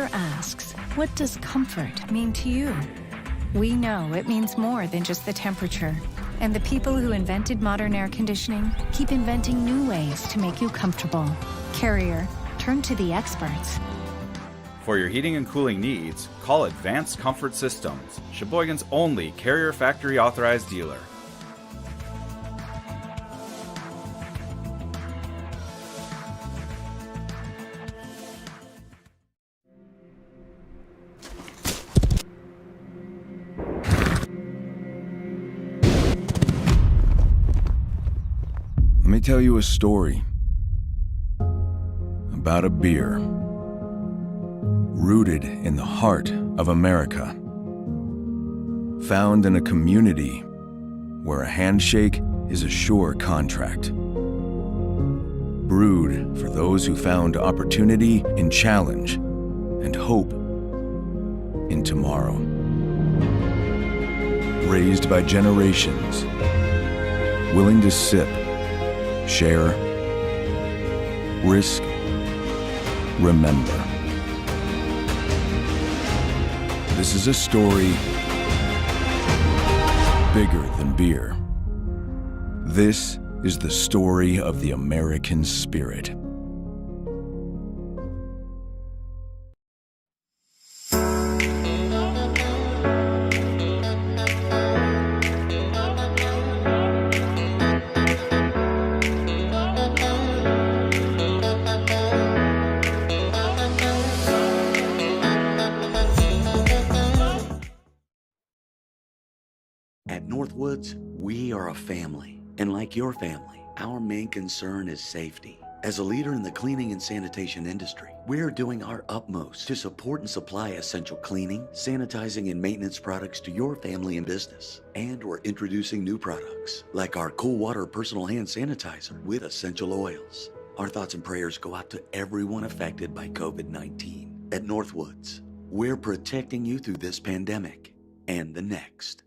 Carrier asks, what does comfort mean to you? We know it means more than just the temperature. And the people who invented modern air conditioning keep inventing new ways to make you comfortable. Carrier, turn to the experts. For your heating and cooling needs, call Advanced Comfort Systems, Sheboygan's only Carrier factory authorized dealer. Let me tell you a story about a beer rooted in the heart of America, found in a community where a handshake is a sure contract, brewed for those who found opportunity in challenge and hope in tomorrow, raised by generations, willing to sip, share, risk, remember. This is a story bigger than beer. This is the story of the American spirit. At Northwoods, we are a family, and like your family, our main concern is safety. As a leader in the cleaning and sanitation industry, we're doing our utmost to support and supply essential cleaning, sanitizing, and maintenance products to your family and business. And we're introducing new products, like our Cool Water Personal Hand Sanitizer with essential oils. Our thoughts and prayers go out to everyone affected by COVID-19. At Northwoods, we're protecting you through this pandemic and the next.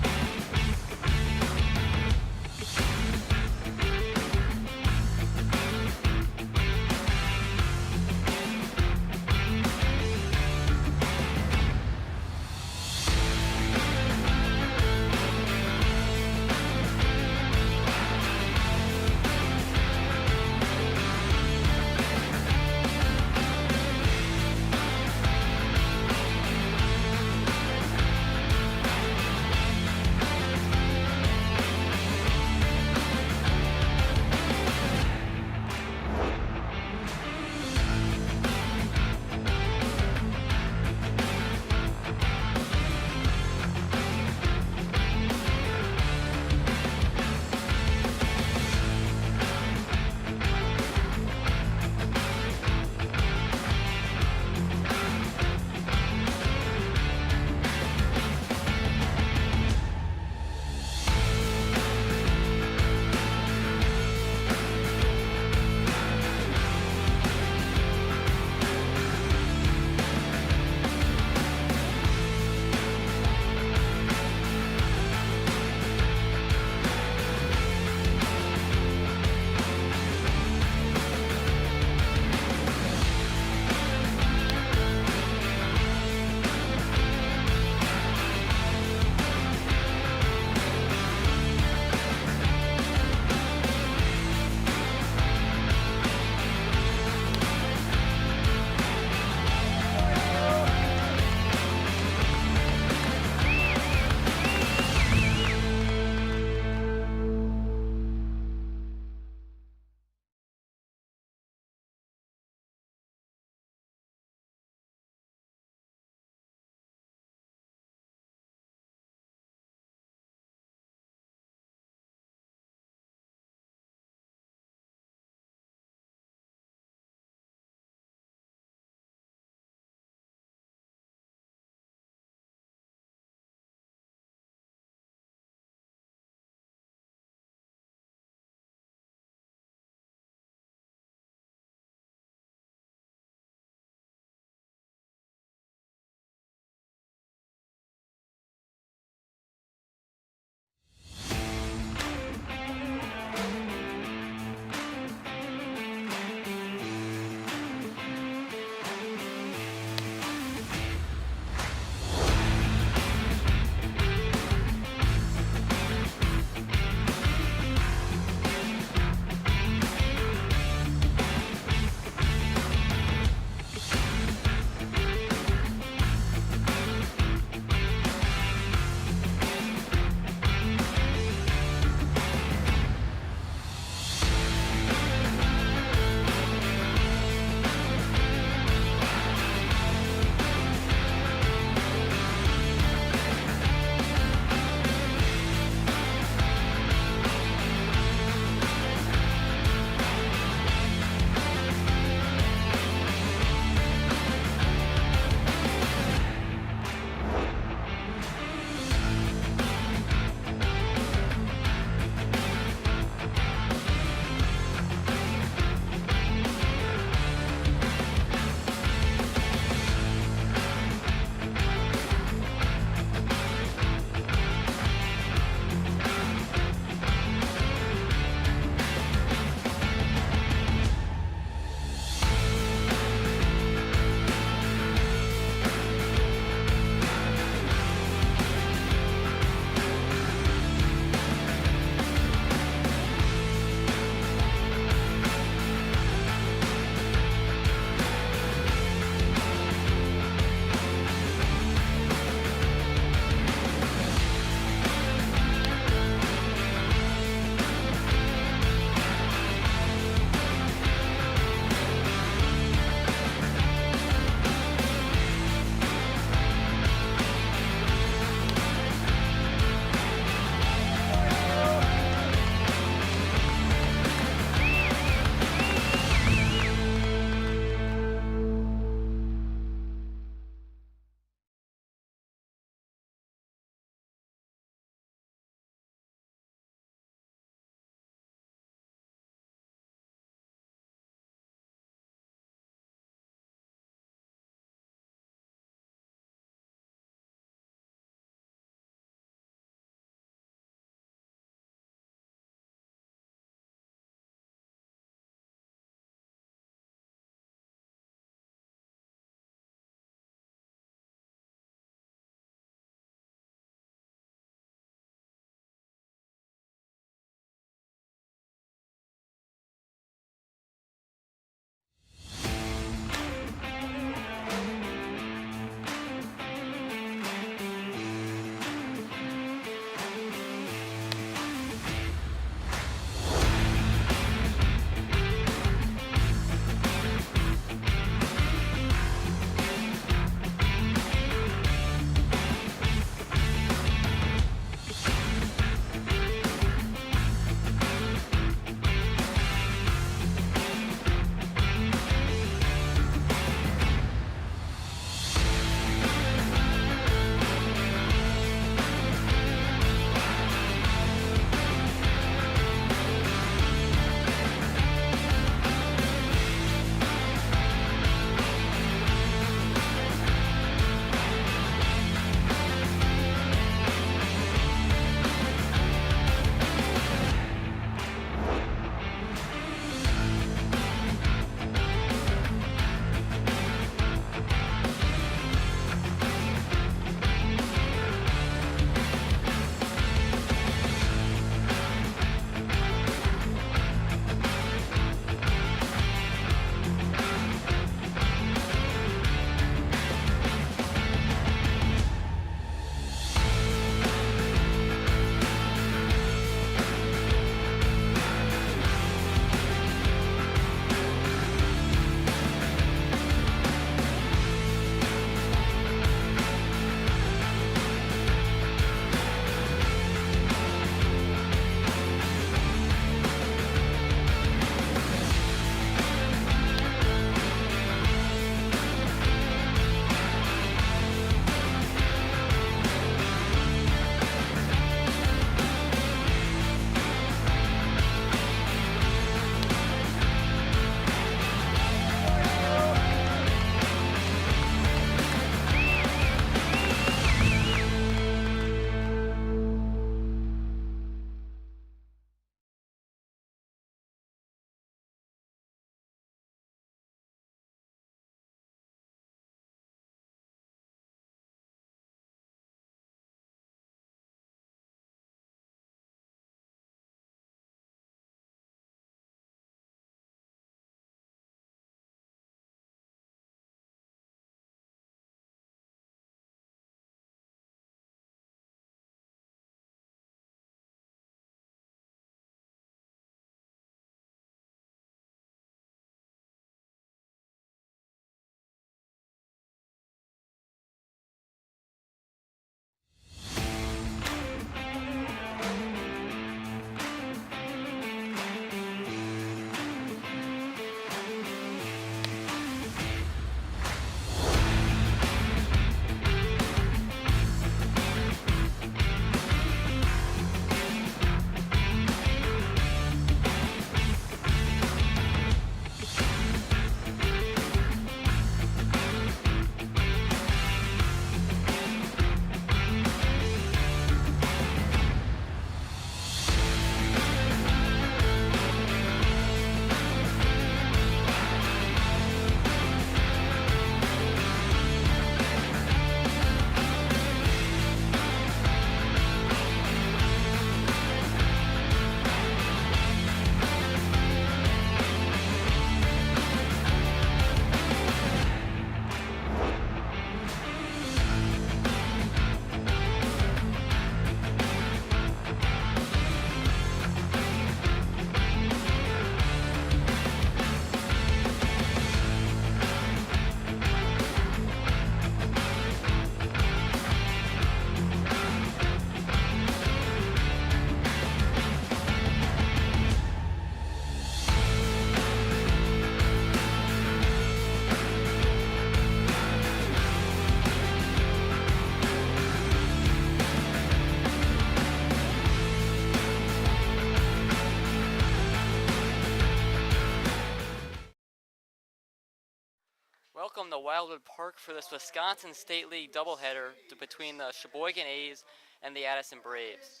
Welcome to Wildwood Park for this Wisconsin State League doubleheader between the Sheboygan A's and the Addison Braves.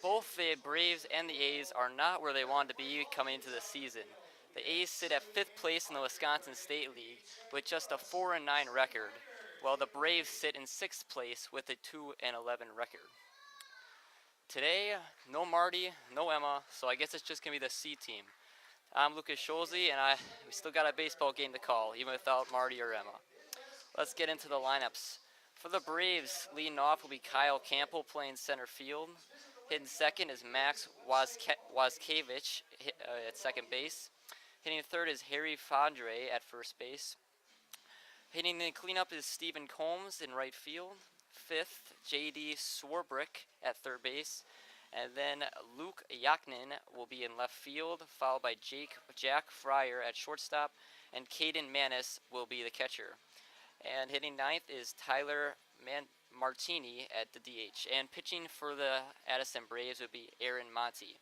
Both the Braves and the A's are not where they wanted to be coming into the season. The A's sit at 5th place in the Wisconsin State League with just a 4-9 record, while the Braves sit in 6th place with a 2-11 record. Today, no Marty, no Emma, so I guess it's just going to be the C team. I'm Lucas Scholze, and we still got a baseball game to call, even without Marty or Emma. Let's get into the lineups. For the Braves, leading off will be Kyle Campbell playing center field. Hitting second is Max Wazkiewicz at second base. Hitting third is Harry Fondre at first base. Hitting the cleanup is Stephen Combs in right field. Fifth, J.D. Swarbrick at third base. And then Luke Yaknin will be in left field, followed by Jack Fryer at shortstop, and Caden Manis will be the catcher. And hitting ninth is Tyler Martini at the DH. And pitching for the Addison Braves would be Aaron Monty.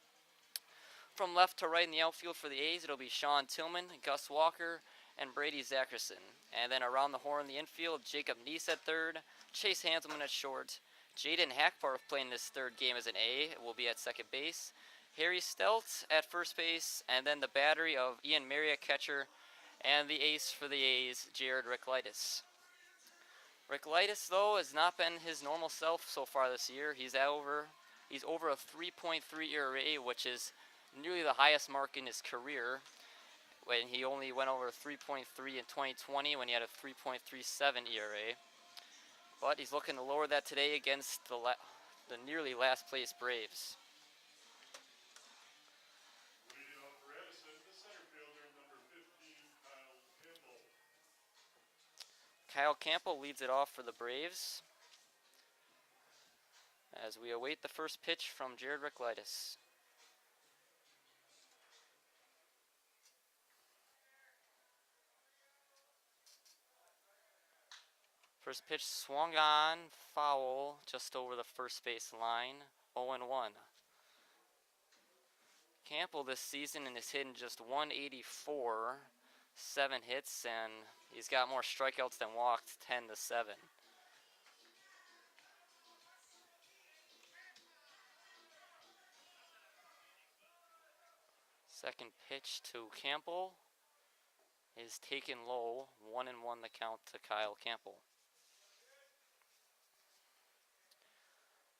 From left to right in the outfield for the A's, it'll be Sean Tillman, Gus Walker, and Brady Zackerson. And then around the horn in the infield, Jacob Neese at third, Chase Hanselman at short, Jaden Hackbarth playing this third game as an A will be at second base, Harry Stelt at first base, and then the battery of Ian Mary at catcher, and the ace for the A's, Jared Ricklaitis. Ricklaitis, though, has not been his normal self so far this year. He's over a 3.3 ERA, which is nearly the highest mark in his career, when he only went over 3.3 in 2020 when he had a 3.37 ERA. But he's looking to lower that today against the nearly last place Braves. Leading off for Addison, the center fielder, number 15, Kyle Campbell. Kyle Campbell leads it off for the Braves as we await the first pitch from Jared Ricklaitis. First pitch swung on, foul, just over the first base line, 0-1. Campbell this season is hitting just 184, 7 hits, and he's got more strikeouts than walks, 10-7. Second pitch to Campbell is taken low, 1-1 the count to Kyle Campbell.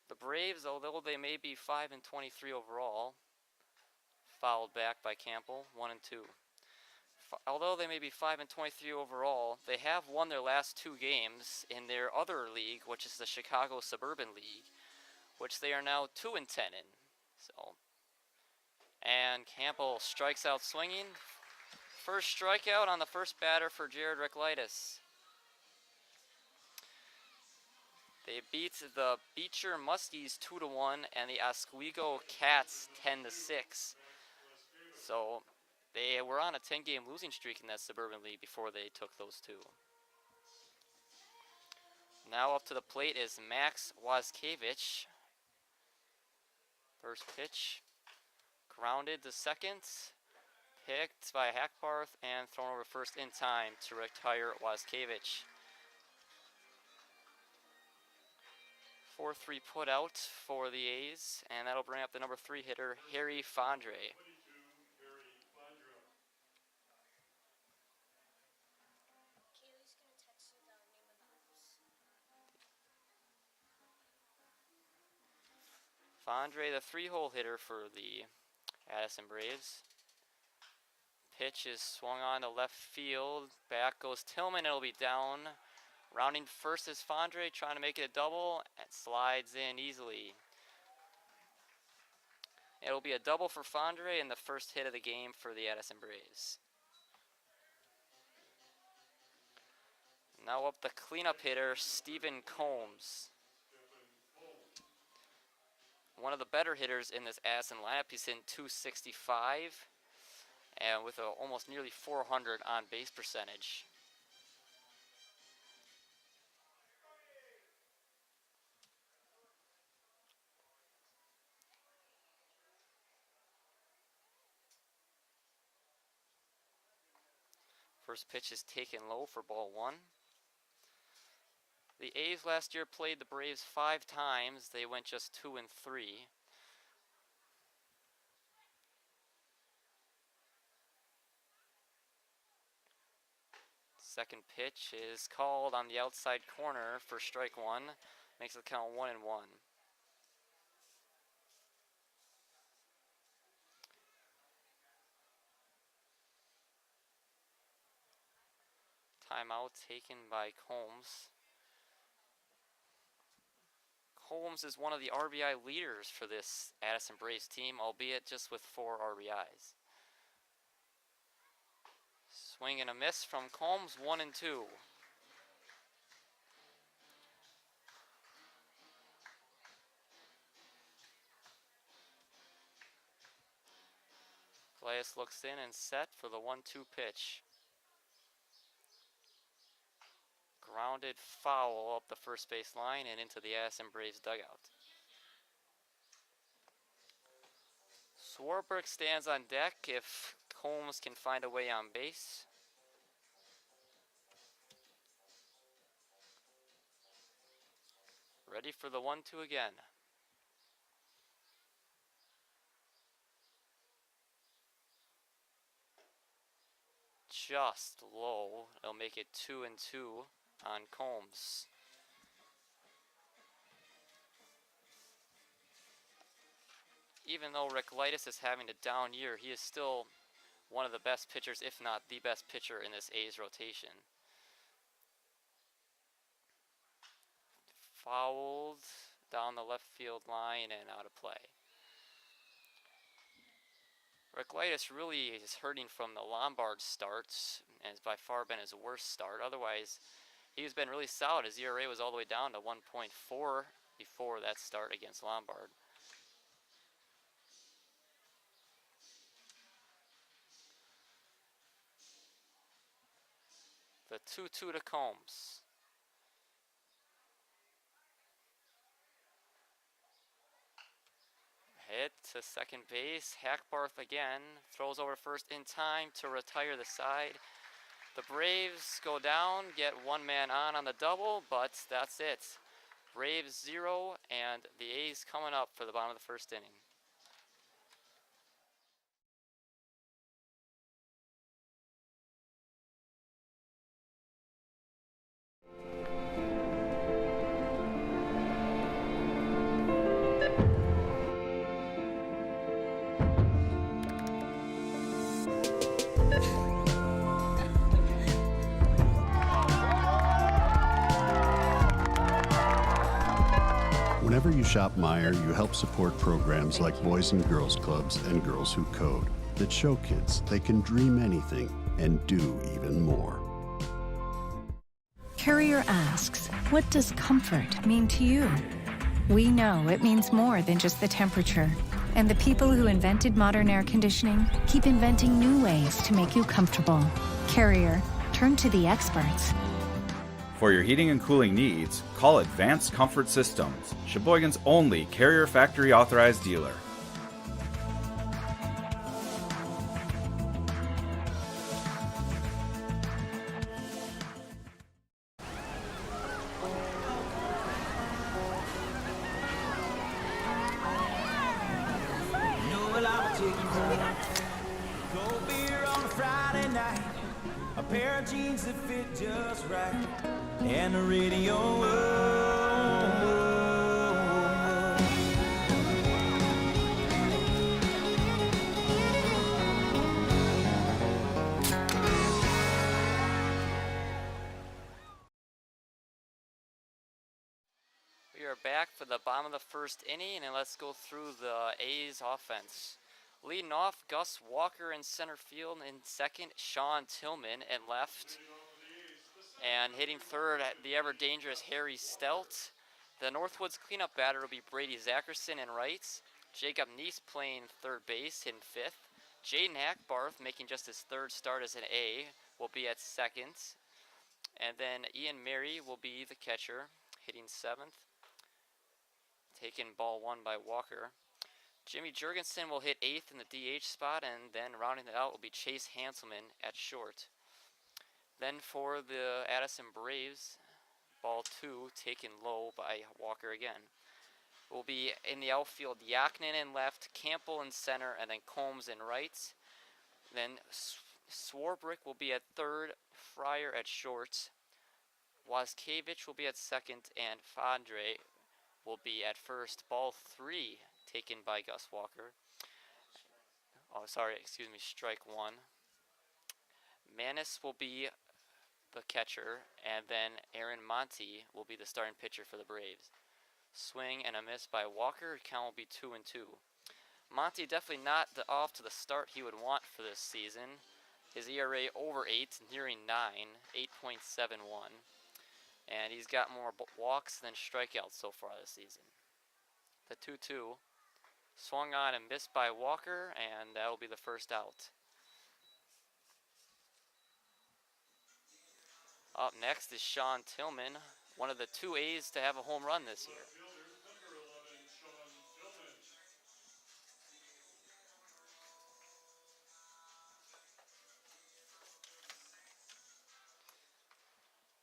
The Braves, although they may be 5-23 overall, fouled back by Campbell, 1-2. Although they may be 5-23 overall, they have won their last 2 games in their other league, which is the Chicago Suburban League, which they are now 2-10 in. And Campbell strikes out swinging. First strikeout on the first batter for Jared Ricklaitis. They beat the Beecher Muskies 2-1 and the Oswego Cats 10-6. So they were on a 10-game losing streak in that Suburban League before they took those 2. Now up to the plate is Max Wazkiewicz. First pitch, grounded to second, picked by Hackbarth and thrown over first in time to retire Wazkiewicz. 4-3 put out for the A's, and that'll bring up the number 3 hitter, Harry Fondre. Fondre, the 3-hole hitter for the Addison Braves. Pitch is swung on to left field. Back goes Tillman, it'll be down. Rounding first is Fondre, trying to make it a double, and slides in easily. It'll be a double for Fondre and the first hit of the game for the Addison Braves. Now up the cleanup hitter, Stephen Combs. One of the better hitters in this Addison lineup. He's in 265 and with almost nearly 400 on base percentage. First pitch is taken low for ball 1. The A's last year played the Braves 5 times. They went just 2-3. Second pitch is called on the outside corner for strike 1. Makes it count 1-1. Timeout taken by Combs. Combs is one of the RBI leaders for this Addison Braves team, albeit just with 4 RBIs. Swing and a miss from Combs, 1-2. Elias looks in and set for the 1-2 pitch. Grounded foul up the first base line and into the Addison Braves dugout. Swarbrick stands on deck if Combs can find a way on base. Ready for the 1-2 again. Just low. It'll make it 2-2 on Combs. Even though Ricklitis is having a down year, he is still one of the best pitchers, if not the best pitcher in this A's rotation. Fouled down the left field line and out of play. Ricklitis really is hurting from the Lombard starts, and has by far been his worst start. Otherwise, he's been really solid. His ERA was all the way down to 1.4 before that start against Lombard. The 2-2 to Combs. Hit to second base. Hackbarth again throws over first in time to retire the side. The Braves go down, get 1 man on the double, but that's it. Braves 0 and the A's coming up for the bottom of the first inning. Whenever you shop Meijer, you help support programs like Boys and Girls Clubs and Girls Who Code that show kids they can dream anything and do even more. Carrier asks, what does comfort mean to you? We know it means more than just the temperature. And the people who invented modern air conditioning keep inventing new ways to make you comfortable. Carrier, turn to the experts. For your heating and cooling needs, call Advanced Comfort Systems, Sheboygan's only Carrier factory authorized dealer. Cold beer on a Friday night, a pair of jeans that fit just right, and the radio. We are back for the bottom of the first inning, and let's go through the A's offense. Leading off, Gus Walker in center field. In second, Sean Tillman in left. And hitting third, the ever-dangerous Harry Stelt. The Northwoods cleanup batter will be Brady Zackerson in right. Jacob Neese playing third base in fifth. Jaden Hackbarth, making just his third start as an A, will be at second. And then Ian Mary will be the catcher, hitting seventh. Taking ball 1 by Walker. Jimmy Jurgensen will hit eighth in the DH spot, and then rounding it out will be Chase Hanselman at short. Then for the Addison Braves, ball 2 taken low by Walker again. Will be in the outfield, Yaknin in left, Campbell in center, and then Combs in right. Then Swarbrick will be at third, Fryer at short, Wazkiewicz will be at second, and Fandre will be at first. Ball 3 taken by Gus Walker. Oh, sorry, excuse me, strike 1. Manis will be the catcher, and then Aaron Monty will be the starting pitcher for the Braves. Swing and a miss by Walker. Count will be 2-2. Monty definitely not off to the start he would want for this season. His ERA over 8, nearing 9, 8.71. And he's got more walks than strikeouts so far this season. The 2-2 swung on and missed by Walker, and that will be the first out. Up next is Sean Tillman, one of the 2 A's to have a home run this year.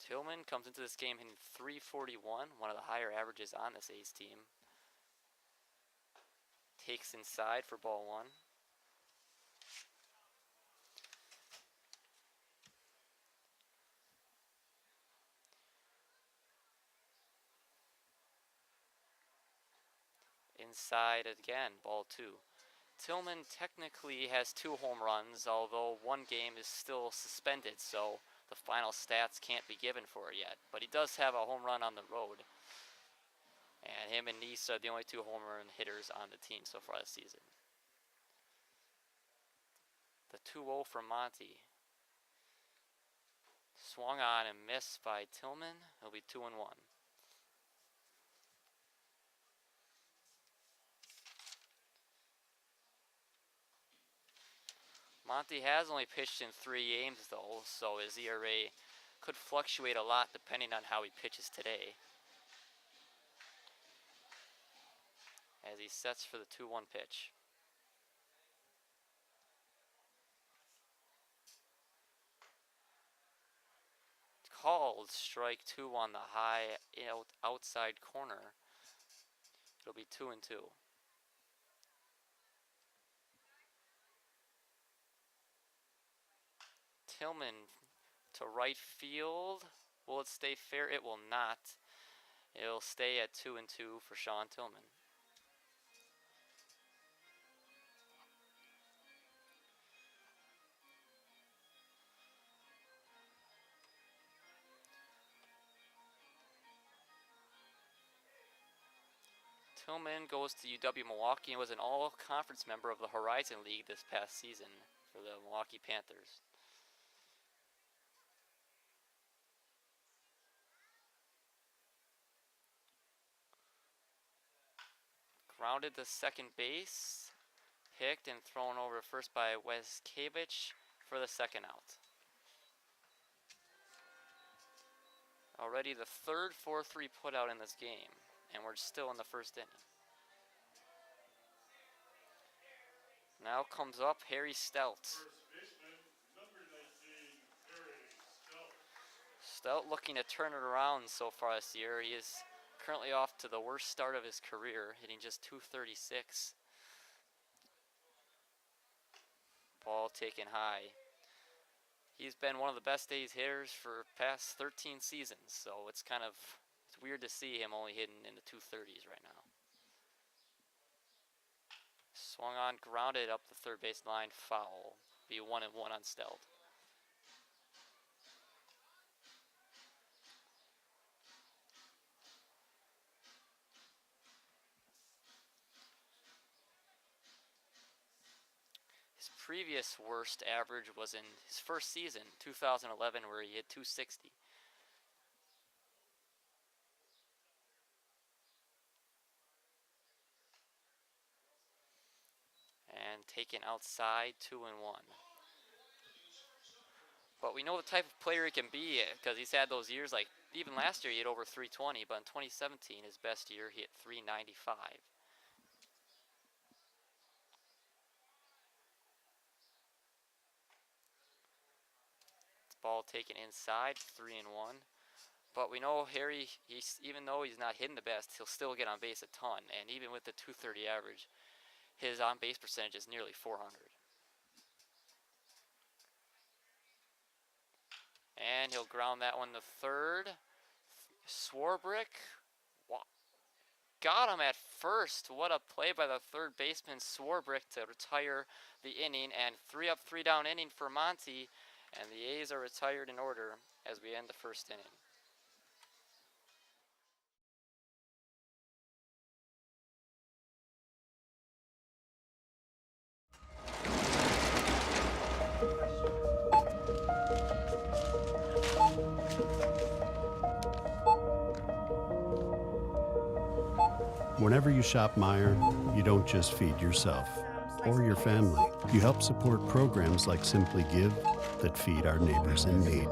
Tillman comes into this game hitting .341, one of the higher averages on this A's team. Takes inside for ball 1. Inside again, ball 2. Tillman technically has 2 home runs, although one game is still suspended, so the final stats can't be given for it yet. But he does have a home run on the road. And him and Neese are the only 2 home run hitters on the team so far this season. The 2-0 from Monty. Swung on and missed by Tillman. It'll be 2-1. Monty has only pitched in 3 games though, so his ERA could fluctuate a lot depending on how he pitches today. As he sets for the 2-1 pitch. Called strike 2 on the high outside corner. It'll be 2-2. Tillman to right field. Will it stay fair? It will not. It'll stay at 2-2 for Sean Tillman. Tillman goes to UW Milwaukee and was an all-conference member of the Horizon League this past season for the Milwaukee Panthers. Grounded to second base, picked and thrown over first by Wazkiewicz for the second out. Already the third 4-3 putout in this game, and we're still in the first inning. Now comes up Harry Stout. First baseman, number 19, Harry Stout. Stout looking to turn it around so far this year. He is currently off to the worst start of his career, hitting just .236. Ball taken high. He's been one of the best A's hitters for past 13 seasons, so it's weird to see him only hitting in the 230s right now. Swung on, grounded up the third base line, foul. Be 1-1 on Stout. His previous worst average was in his first season, 2011, where he hit .260. And taken outside, 2-1. But we know the type of player he can be because he's had those years, like even last year he hit over .320, but in 2017, his best year, he hit .395. Ball taken inside, 3-1. But we know Harry, even though he's not hitting the best, he'll still get on base a ton. And even with the 230 average, his on base percentage is nearly 400. And he'll ground that one to third. Swarbrick got him at first. What a play by the third baseman Swarbrick to retire the inning. And 3 up, 3 down inning for Monty. And the A's are retired in order as we end the first inning. Whenever you shop Meijer, you don't just feed yourself or your family. You help support programs like Simply Give that feed our neighbors in need.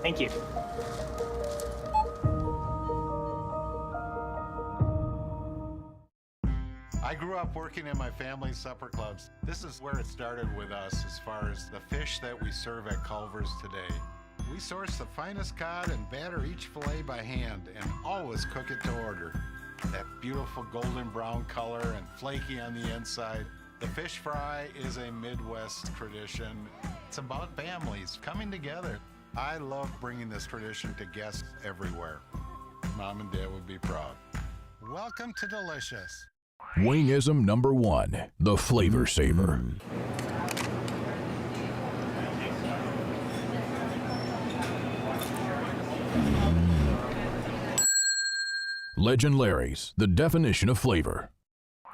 Thank you. I grew up working in my family's supper clubs. This is where it started with us as far as the fish that we serve at Culver's today. We source the finest cod and batter each fillet by hand and always cook it to order. That beautiful golden brown color and flaky on the inside. The fish fry is a Midwest tradition. It's about families coming together. I love bringing this tradition to guests everywhere. Mom and Dad would be proud. Welcome to Delicious. Wingism number 1, the Flavor Saver. Legend Larry's, the definition of flavor.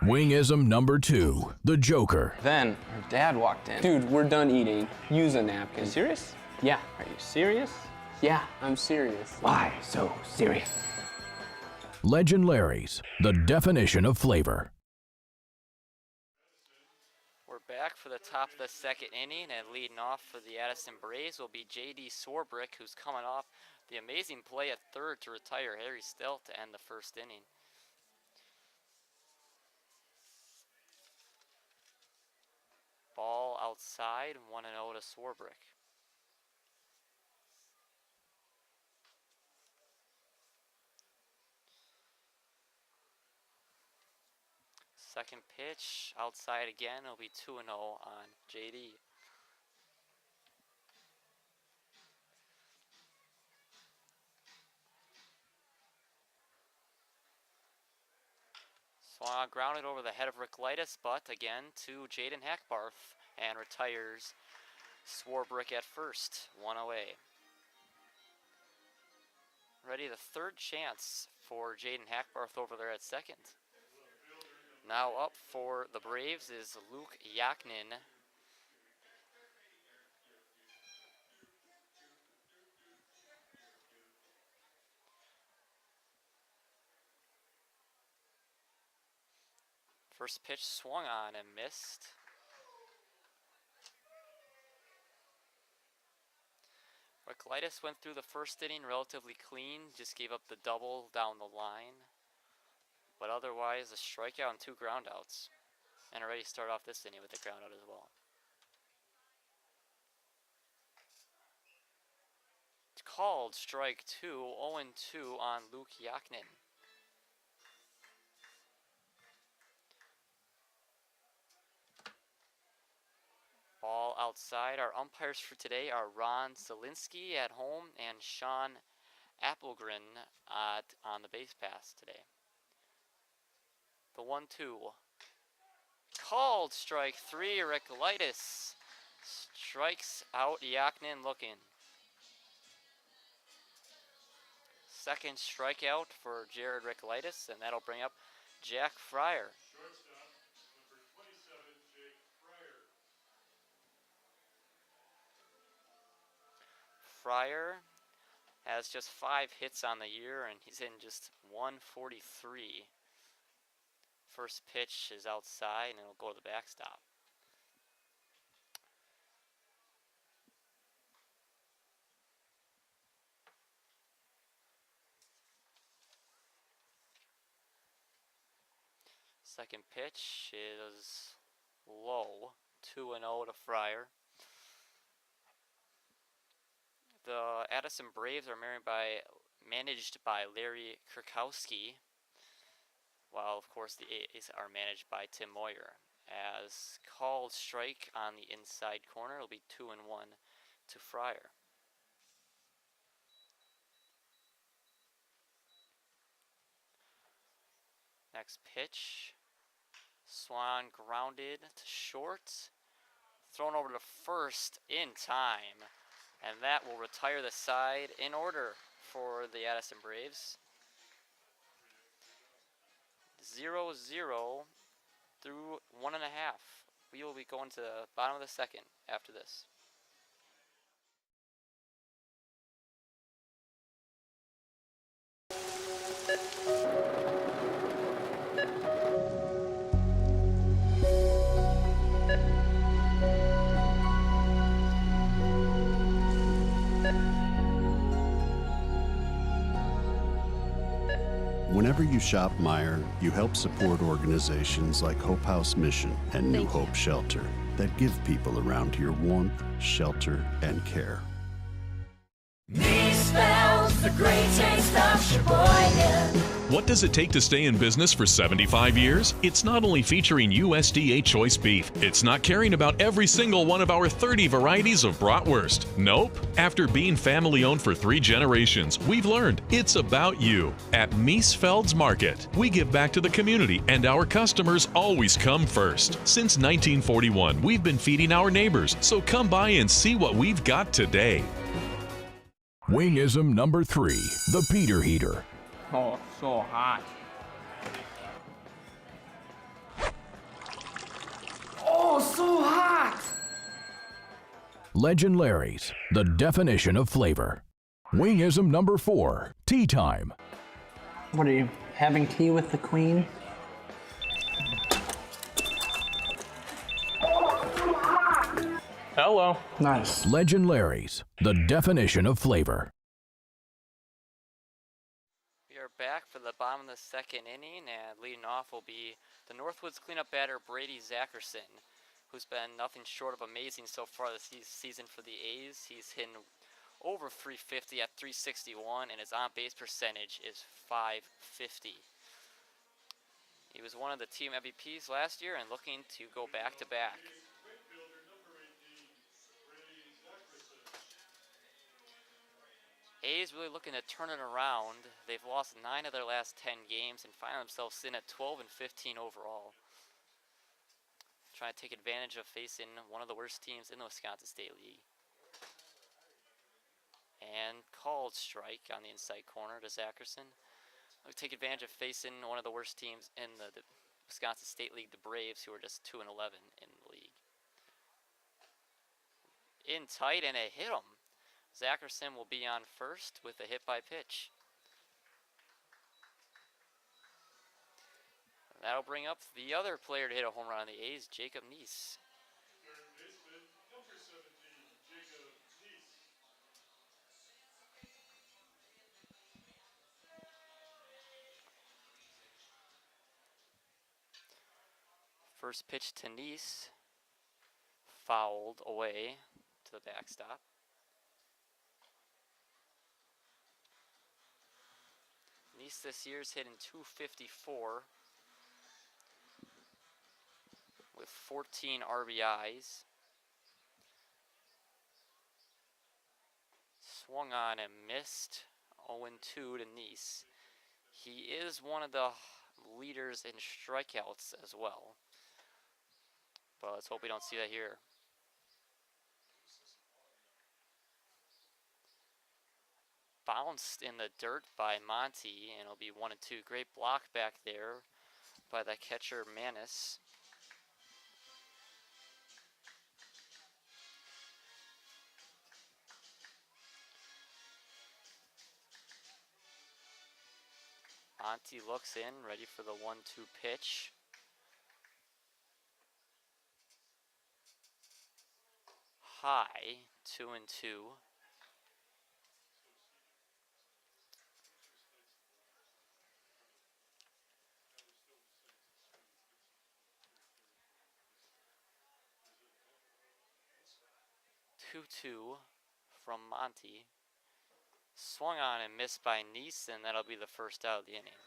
Wingism number 2, the Joker. Then her dad walked in. Dude, we're done eating. Use a napkin. You serious? Yeah. Are you serious? Yeah, I'm serious. Why so serious? Legend Larry's, the definition of flavor. We're back for the top of the second inning, and leading off for the Addison Braves will be J.D. Swarbrick, who's coming off the amazing play at third to retire Harry Stelt to end the first inning. Ball outside, 1-0 to Swarbrick. Second pitch, outside again, it'll be 2-0 on JD. Swung grounded over the head of Ricklitis, but again to Jaden Hackbarth, and retires Swarbrick at first, 1 away. Ready, the third chance for Jaden Hackbarth over there at second. Now up for the Braves is Luke Yaknin. First pitch swung on and missed. Ricklitis went through the first inning relatively clean, just gave up the double down the line. But otherwise, a strikeout and 2 groundouts. And already start off this inning with a groundout as well. It's called strike 2, 0-2 on Luke Yaknin. Ball outside. Our umpires for today are Ron Zielinski at home and Sean Applegren on the base pass today. The 1-2. Called strike 3, Ricklitis strikes out Yaknin looking. Second strikeout for Jared Ricklitis, and that'll bring up Jack Fryer. Shortstop, number 27, Jake Fryer. Fryer has just 5 hits on the year, and he's in just 143. First pitch is outside, and it'll go to the backstop. Second pitch is low. 2-0 to Fryer. The Addison Braves are managed by Larry Kurkowski, while of course the A's are managed by Tim Moyer. As called strike on the inside corner, it'll be 2-1 to Fryer. Next pitch, Swan grounded to short, thrown over to first in time, and that will retire the side in order for the Addison Braves. 0-0 through 1.5. We will be going to the bottom of the second after this. Whenever you shop Meijer, you help support organizations like Hope House Mission and New Hope Shelter that give people around here warmth, shelter, and care. Me spells the great taste of Sheboygan. What does it take to stay in business for 75 years? It's not only featuring USDA choice beef. It's not caring about every single one of our 30 varieties of bratwurst. Nope. After being family owned for 3 generations, we've learned it's about you. At Miesfeld's Market, we give back to the community and our customers always come first. Since 1941, we've been feeding our neighbors, so come by and see what we've got today. Wingism number 3, the Peter Heater. Oh, so hot. Oh, so hot! Legend Larry's, the definition of flavor. Wingism number 4, tea time. What are you, having tea with the queen? Hello. Nice. Legend Larry's, the definition of flavor. We are back for the bottom of the second inning, and leading off will be the Northwoods cleanup batter Brady Zackerson, who's been nothing short of amazing so far this season for the A's. He's hitting over 350 at 361, and his on-base percentage is .550. He was one of the team MVPs last year and looking to go back-to-back. A's really looking to turn it around. They've lost 9 of their last 10 games and find themselves sitting at 12-15 overall. Trying to take advantage of facing one of the worst teams in the Wisconsin State League. And called strike on the inside corner to Zackerson. They'll take advantage of facing one of the worst teams in the Wisconsin State League, the Braves, who are just 2-11 in the league. In tight, and it hit him. Zackerson will be on first with a hit by pitch. That'll bring up the other player to hit a home run on the A's, Jacob Neese. Third baseman, number 17, Jacob Neese. First pitch to Neese, fouled away to the backstop. Neese this year's hitting .254 with 14 RBIs. Swung on and missed. 0-2 to Neese. He is one of the leaders in strikeouts as well. But let's hope we don't see that here. Bounced in the dirt by Monty, and it'll be 1-2. Great block back there by the catcher Manis. Monty looks in, ready for the 1-2 pitch. High, 2-2. 2-2 from Monty. Swung on and missed by Neeson. That'll be the first out of the inning.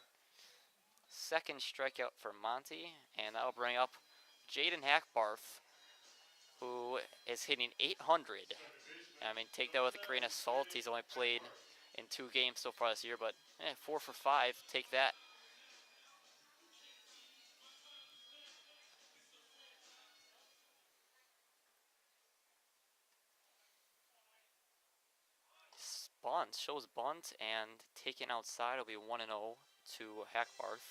Second strikeout for Monty, and that'll bring up Jaden Hackbarth, who is hitting 800. I mean, take that with a grain of salt. He's only played in 2 games so far this year, but 4 for 5. Take that. Bunt, shows bunt, and taken outside will be 1-0 to Hackbarth.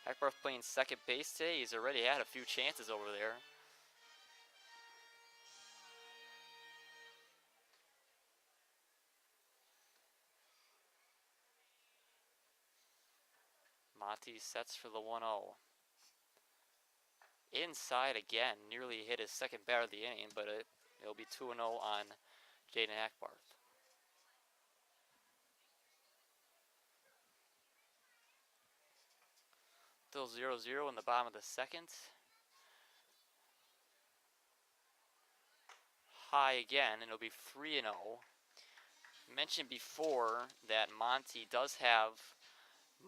Hackbarth playing second base today. He's already had a few chances over there. Monty sets for the 1-0. Inside again, nearly hit his second batter of the inning, but it'll be 2-0 on Jaden Hackbarth. Still 0-0 in the bottom of the second. High again, and it'll be 3-0. Mentioned before that Monty does have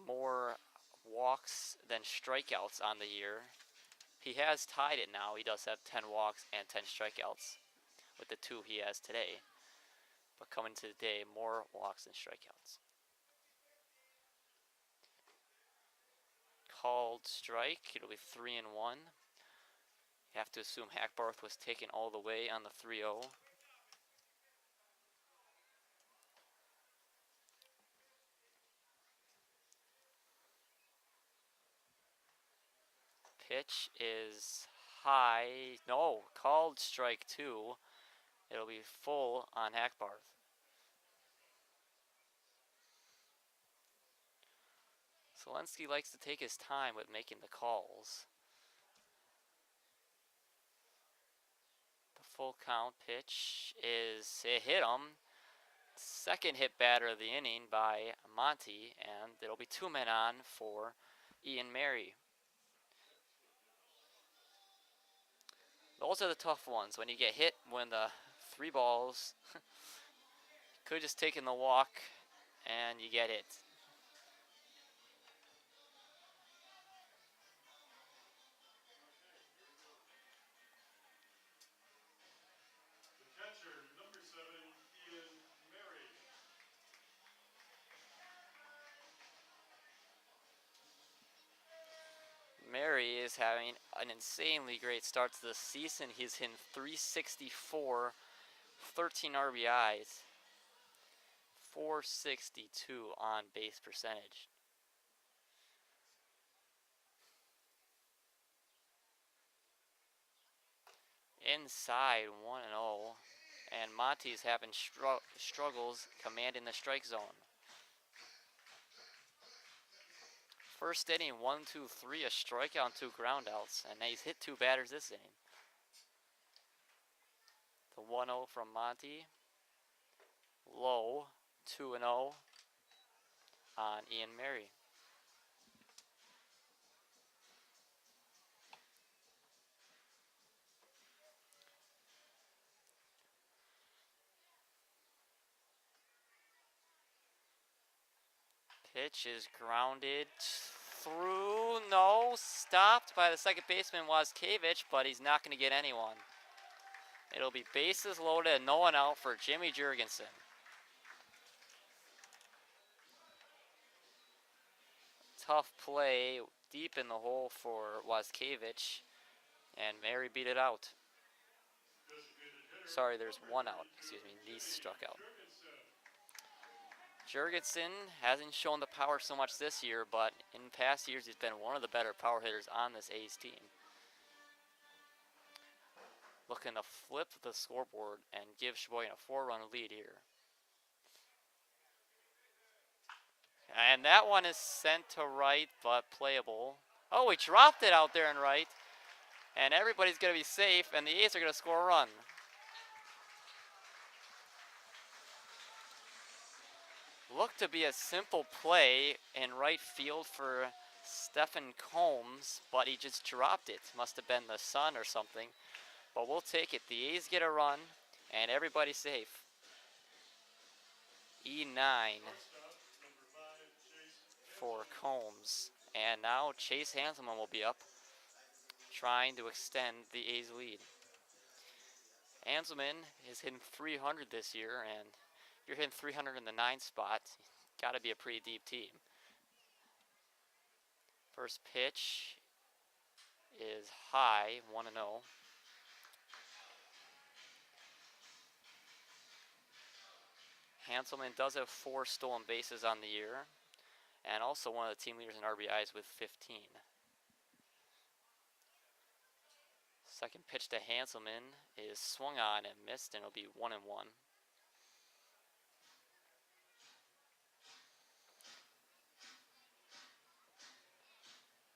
more walks than strikeouts on the year. He has tied it now. He does have 10 walks and 10 strikeouts with the 2 he has today. But coming to the day, more walks than strikeouts. Called strike. It'll be 3-1. You have to assume Hackbarth was taken all the way on the 3-0. Pitch is high. No, called strike 2. It'll be full on Hackbarth. Zelensky likes to take his time with making the calls. The full count pitch is, it hit him. Second hit batter of the inning by Monty, and it'll be 2 men on for Ian Mary. Those are the tough ones, when you get hit when the 3 balls. Could have just taken the walk and you get hit. The catcher, number 7, Ian Mary. Mary is having an insanely great start to the season. He's hitting .364, 13 RBIs, .462 on base percentage. Inside 1-0, and Monty's having struggles commanding the strike zone. First inning, 1-2-3, a strikeout and 2 groundouts, and he's hit 2 batters this inning. The 1-0 from Monty, low, 2-0 on Ian Mary. Pitch is grounded through, no, stopped by the second baseman Wazkiewicz, but he's not going to get anyone. It'll be bases loaded and no one out for Jimmy Jurgensen. Tough play deep in the hole for Wazkiewicz, and Mary beat it out. Sorry, there's 1 out. Excuse me, Neese struck out. Jurgensen hasn't shown the power so much this year, but in past years he's been one of the better power hitters on this A's team. Looking to flip the scoreboard and give Sheboygan a 4-run lead here. And that one is sent to right, but playable. Oh, he dropped it out there in right. And everybody's going to be safe, and the A's are going to score a run. Looked to be a simple play in right field for Stephen Combs, but he just dropped it. Must have been the sun or something. But we'll take it. The A's get a run, and everybody's safe. E9 for Combs. And now Chase Hanselman will be up, trying to extend the A's lead. Hanselman is hitting 300 this year, and if you're hitting 300 in the 9th spot, got to be a pretty deep team. First pitch is high, 1-0. Hanselman does have 4 stolen bases on the year, and also one of the team leaders in RBIs with 15. Second pitch to Hanselman is swung on and missed, and it'll be 1-1.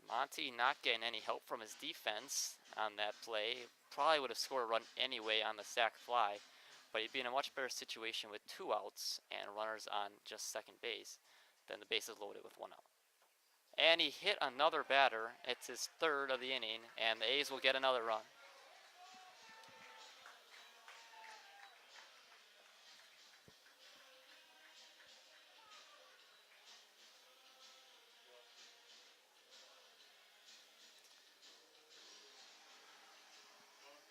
Monty not getting any help from his defense on that play. Probably would have scored a run anyway on the sac fly, but he'd be in a much better situation with 2 outs and runners on just second base than the bases loaded with 1 out. And he hit another batter. It's his 3rd of the inning, and the A's will get another run.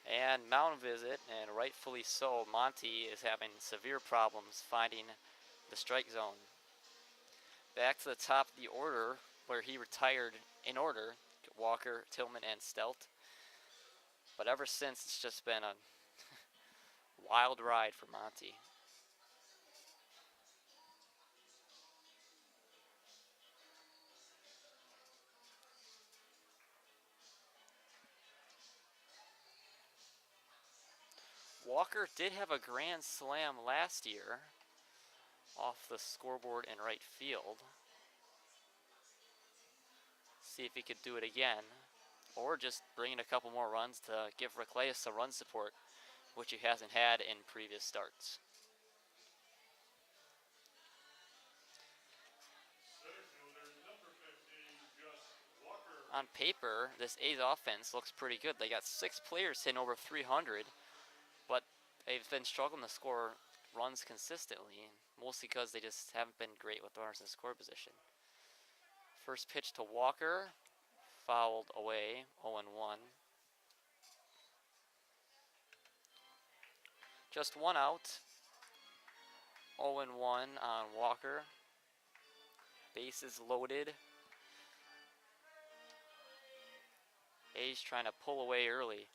And mound visit, and rightfully so, Monty is having severe problems finding the strike zone. Back to the top of the order, where he retired in order, Walker, Tillman, and Stelt. But ever since, it's just been a wild ride for Monty. Walker did have a grand slam last year off the scoreboard in right field. See if he could do it again, or just bring in a couple more runs to give Recleus some run support, which he hasn't had in previous starts. On paper, this A's offense looks pretty good. They got 6 players hitting over 300, but they've been struggling to score runs consistently, mostly because they just haven't been great with runners in score position. First pitch to Walker, fouled away, 0-1. Just 1 out, 0-1 on Walker. Bases loaded. A's trying to pull away early.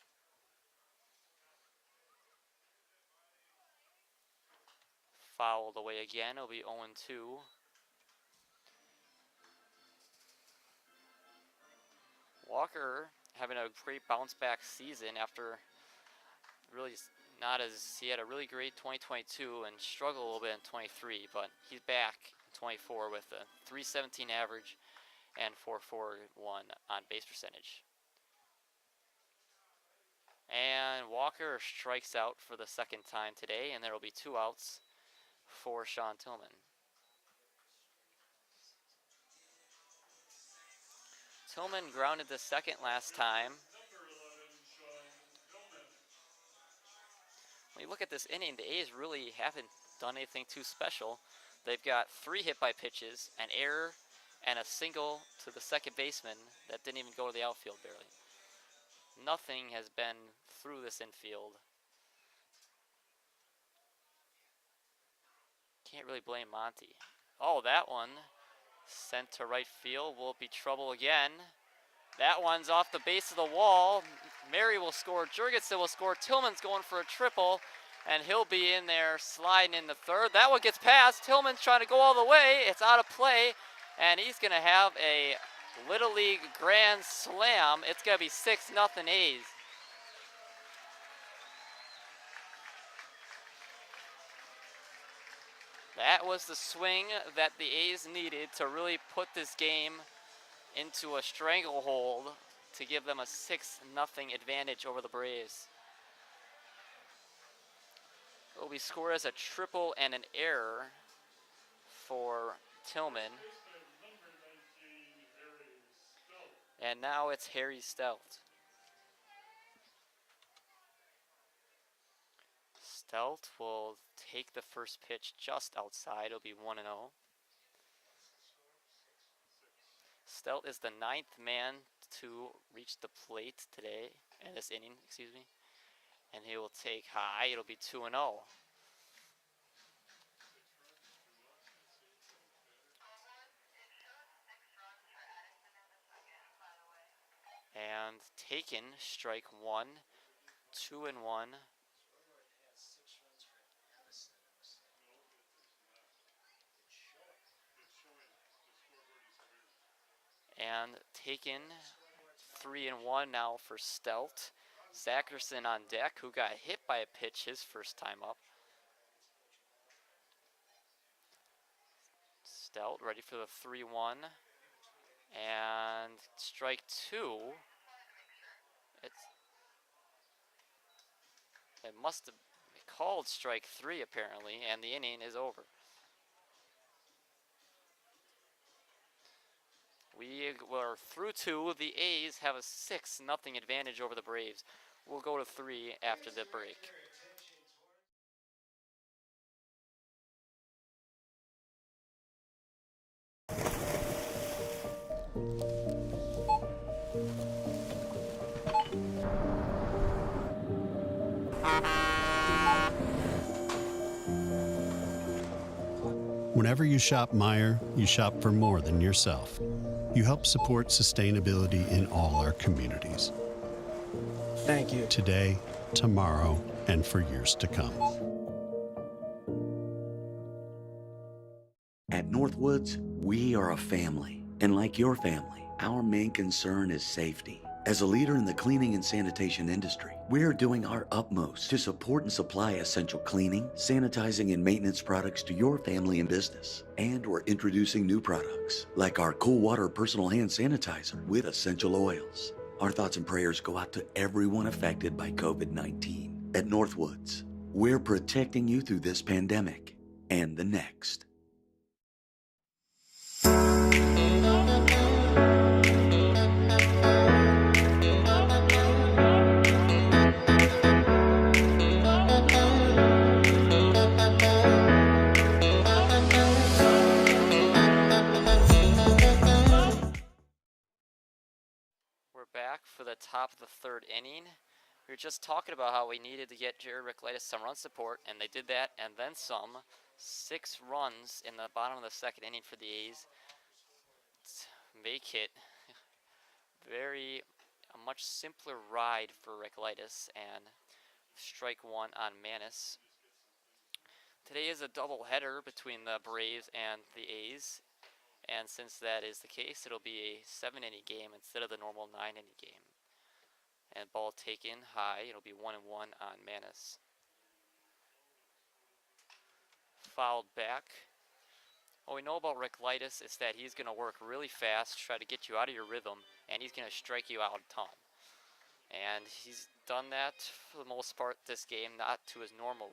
Fouled away again, it'll be 0-2. Walker having a great bounce back season after he had a really great 2022 and struggled a little bit in 23, but he's back in 24 with a .317 average and .441 on base percentage. And Walker strikes out for the 2nd time today, and there will be 2 outs for Sean Tillman. Tillman grounded the 2nd last time. When you look at this inning, the A's really haven't done anything too special. They've got 3 hit by pitches, an error, and a single to the second baseman that didn't even go to the outfield barely. Nothing has been through this infield. Can't really blame Monty. Oh, that one sent to right field will be trouble again. That one's off the base of the wall. Mary will score, Jurgensen will score, Tillman's going for a triple, and he'll be in there sliding in the 3rd. That one gets past, Tillman's trying to go all the way, it's out of play, and he's gonna have a Little League grand slam. It's gonna be 6-0 A's. That was the swing that the A's needed to really put this game into a stranglehold to give them a 6-0 advantage over the Braves. It will be scored as a triple and an error for Tillman. And now it's Harry Stelt. Stelt will take the first pitch just outside. It'll be 1-0. Stelt is the 9th man to reach the plate today, in this inning, excuse me. And he will take high. It'll be 2-0. And taken, strike 1, 2-1. And taken, 3-1 now for Stelt. Zackerson on deck, who got hit by a pitch his first time up. Stelt ready for the 3-1. And strike 2. It must have called strike 3 apparently, and the inning is over. We were through 2. The A's have a 6-0 advantage over the Braves. We'll go to 3 after the break. Whenever you shop Meijer, you shop for more than yourself. You help support sustainability in all our communities. Thank you. Today, tomorrow, and for years to come. At Northwoods, we are a family. And like your family, our main concern is safety. As a leader in the cleaning and sanitation industry, we're doing our utmost to support and supply essential cleaning, sanitizing, and maintenance products to your family and business. And we're introducing new products, like our Cool Water Personal Hand Sanitizer with essential oils. Our thoughts and prayers go out to everyone affected by COVID-19. At Northwoods, we're protecting you through this pandemic and the next. Back for the top of the 3rd inning. We were just talking about how we needed to get Jared Ricklitis some run support, and they did that and then some. 6 runs in the bottom of the 2nd inning for the A's. Make it a much simpler ride for Ricklitis, and strike 1 on Manis. Today is a doubleheader between the Braves and the A's. And since that is the case, it'll be a 7-inning game instead of the normal 9-inning game. And ball taken high, it'll be 1-1 on Manis. Fouled back. What we know about Ricklitis is that he's going to work really fast, try to get you out of your rhythm, and he's going to strike you out a ton. And he's done that for the most part this game, not to his normal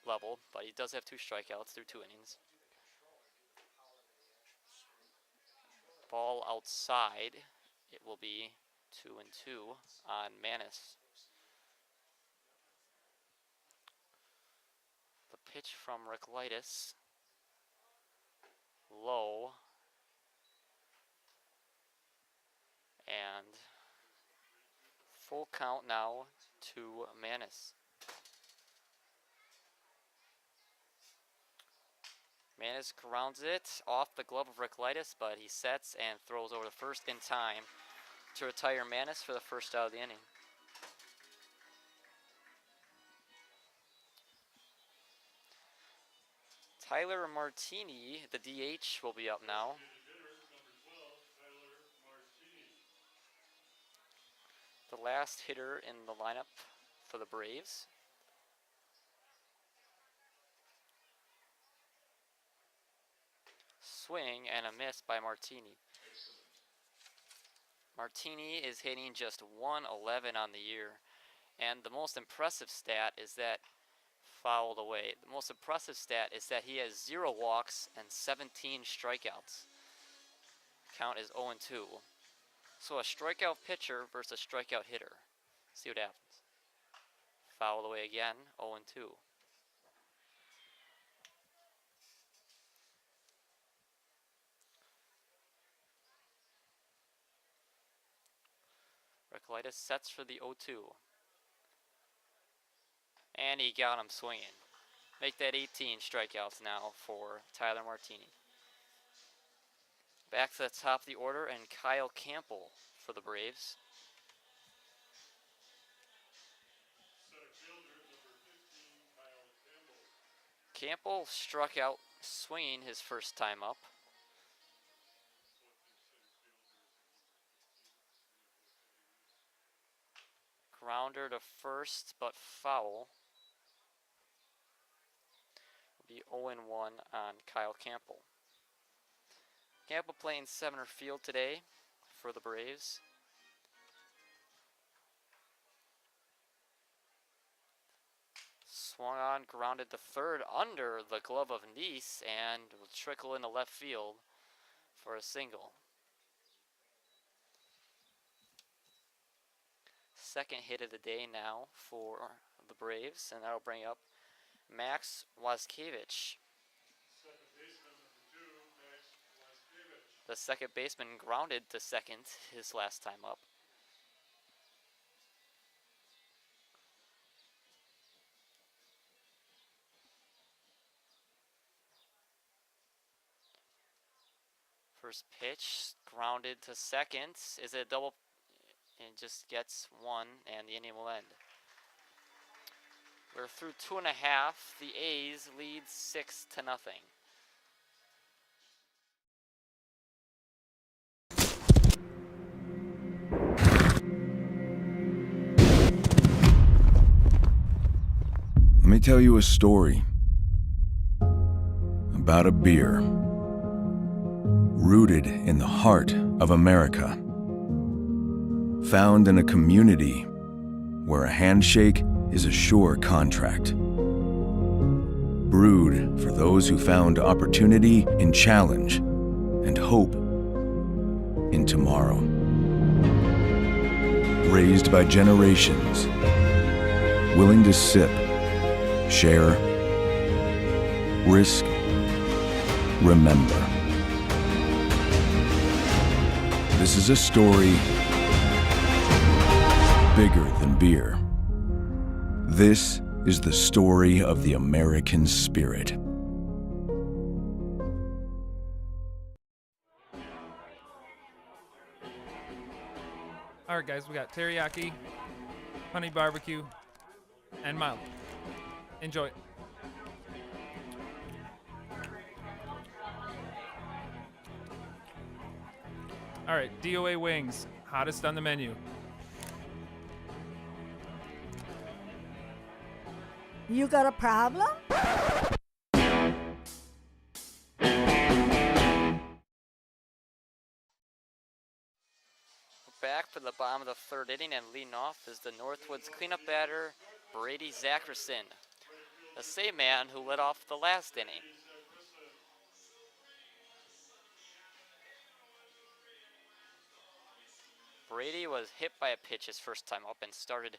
level, but he does have 2 strikeouts through 2 innings. Ball outside, it will be 2-2 on Manis. The pitch from Ricklitis, low, and full count now to Manis. Manis grounds it off the glove of Ricklitis, but he sets and throws over the first in time to retire Manis for the first out of the inning. Tyler Martini, the DH, will be up now. The last hitter in the lineup for the Braves. Swing and a miss by Martini. Martini is hitting just .111 on the year, and the most impressive stat is that fouled away. The most impressive stat is that he has 0 walks and 17 strikeouts. Count is 0-2. So a strikeout pitcher versus a strikeout hitter. See what happens. Fouled away again, 0-2. Colitis sets for the 0-2. And he got him swinging. Make that 18 strikeouts now for Tyler Martini. Back to the top of the order, and Kyle Campbell for the Braves. Campbell struck out swinging his first time up. Grounder to first, but foul. Will be 0-1 on Kyle Campbell. Campbell playing center field today for the Braves. Swung on, grounded to third under the glove of Neese, and will trickle into left field for a single. Second hit of the day now for the Braves, and that'll bring up Max Waskiewicz. The second baseman grounded to second his last time up. First pitch, grounded to second. Is it a double? It just gets one, and the inning will end. We're through 2.5. The A's lead 6-0. Let me tell you a story about a beer rooted in the heart of America, found in a community where a handshake is a sure contract. Brewed for those who found opportunity in challenge and hope in tomorrow. Raised by generations, willing to sip, share, risk, remember. This is a story bigger than beer. This is the story of the American spirit. All right, guys, we got teriyaki, honey barbecue, and mild. Enjoy. All right, DOA wings, hottest on the menu. You got a problem? Back for the bottom of the third inning, and leading off is the Northwoods cleanup batter, Brady Zackerson, the same man who led off the last inning. Brady was hit by a pitch his first time up and started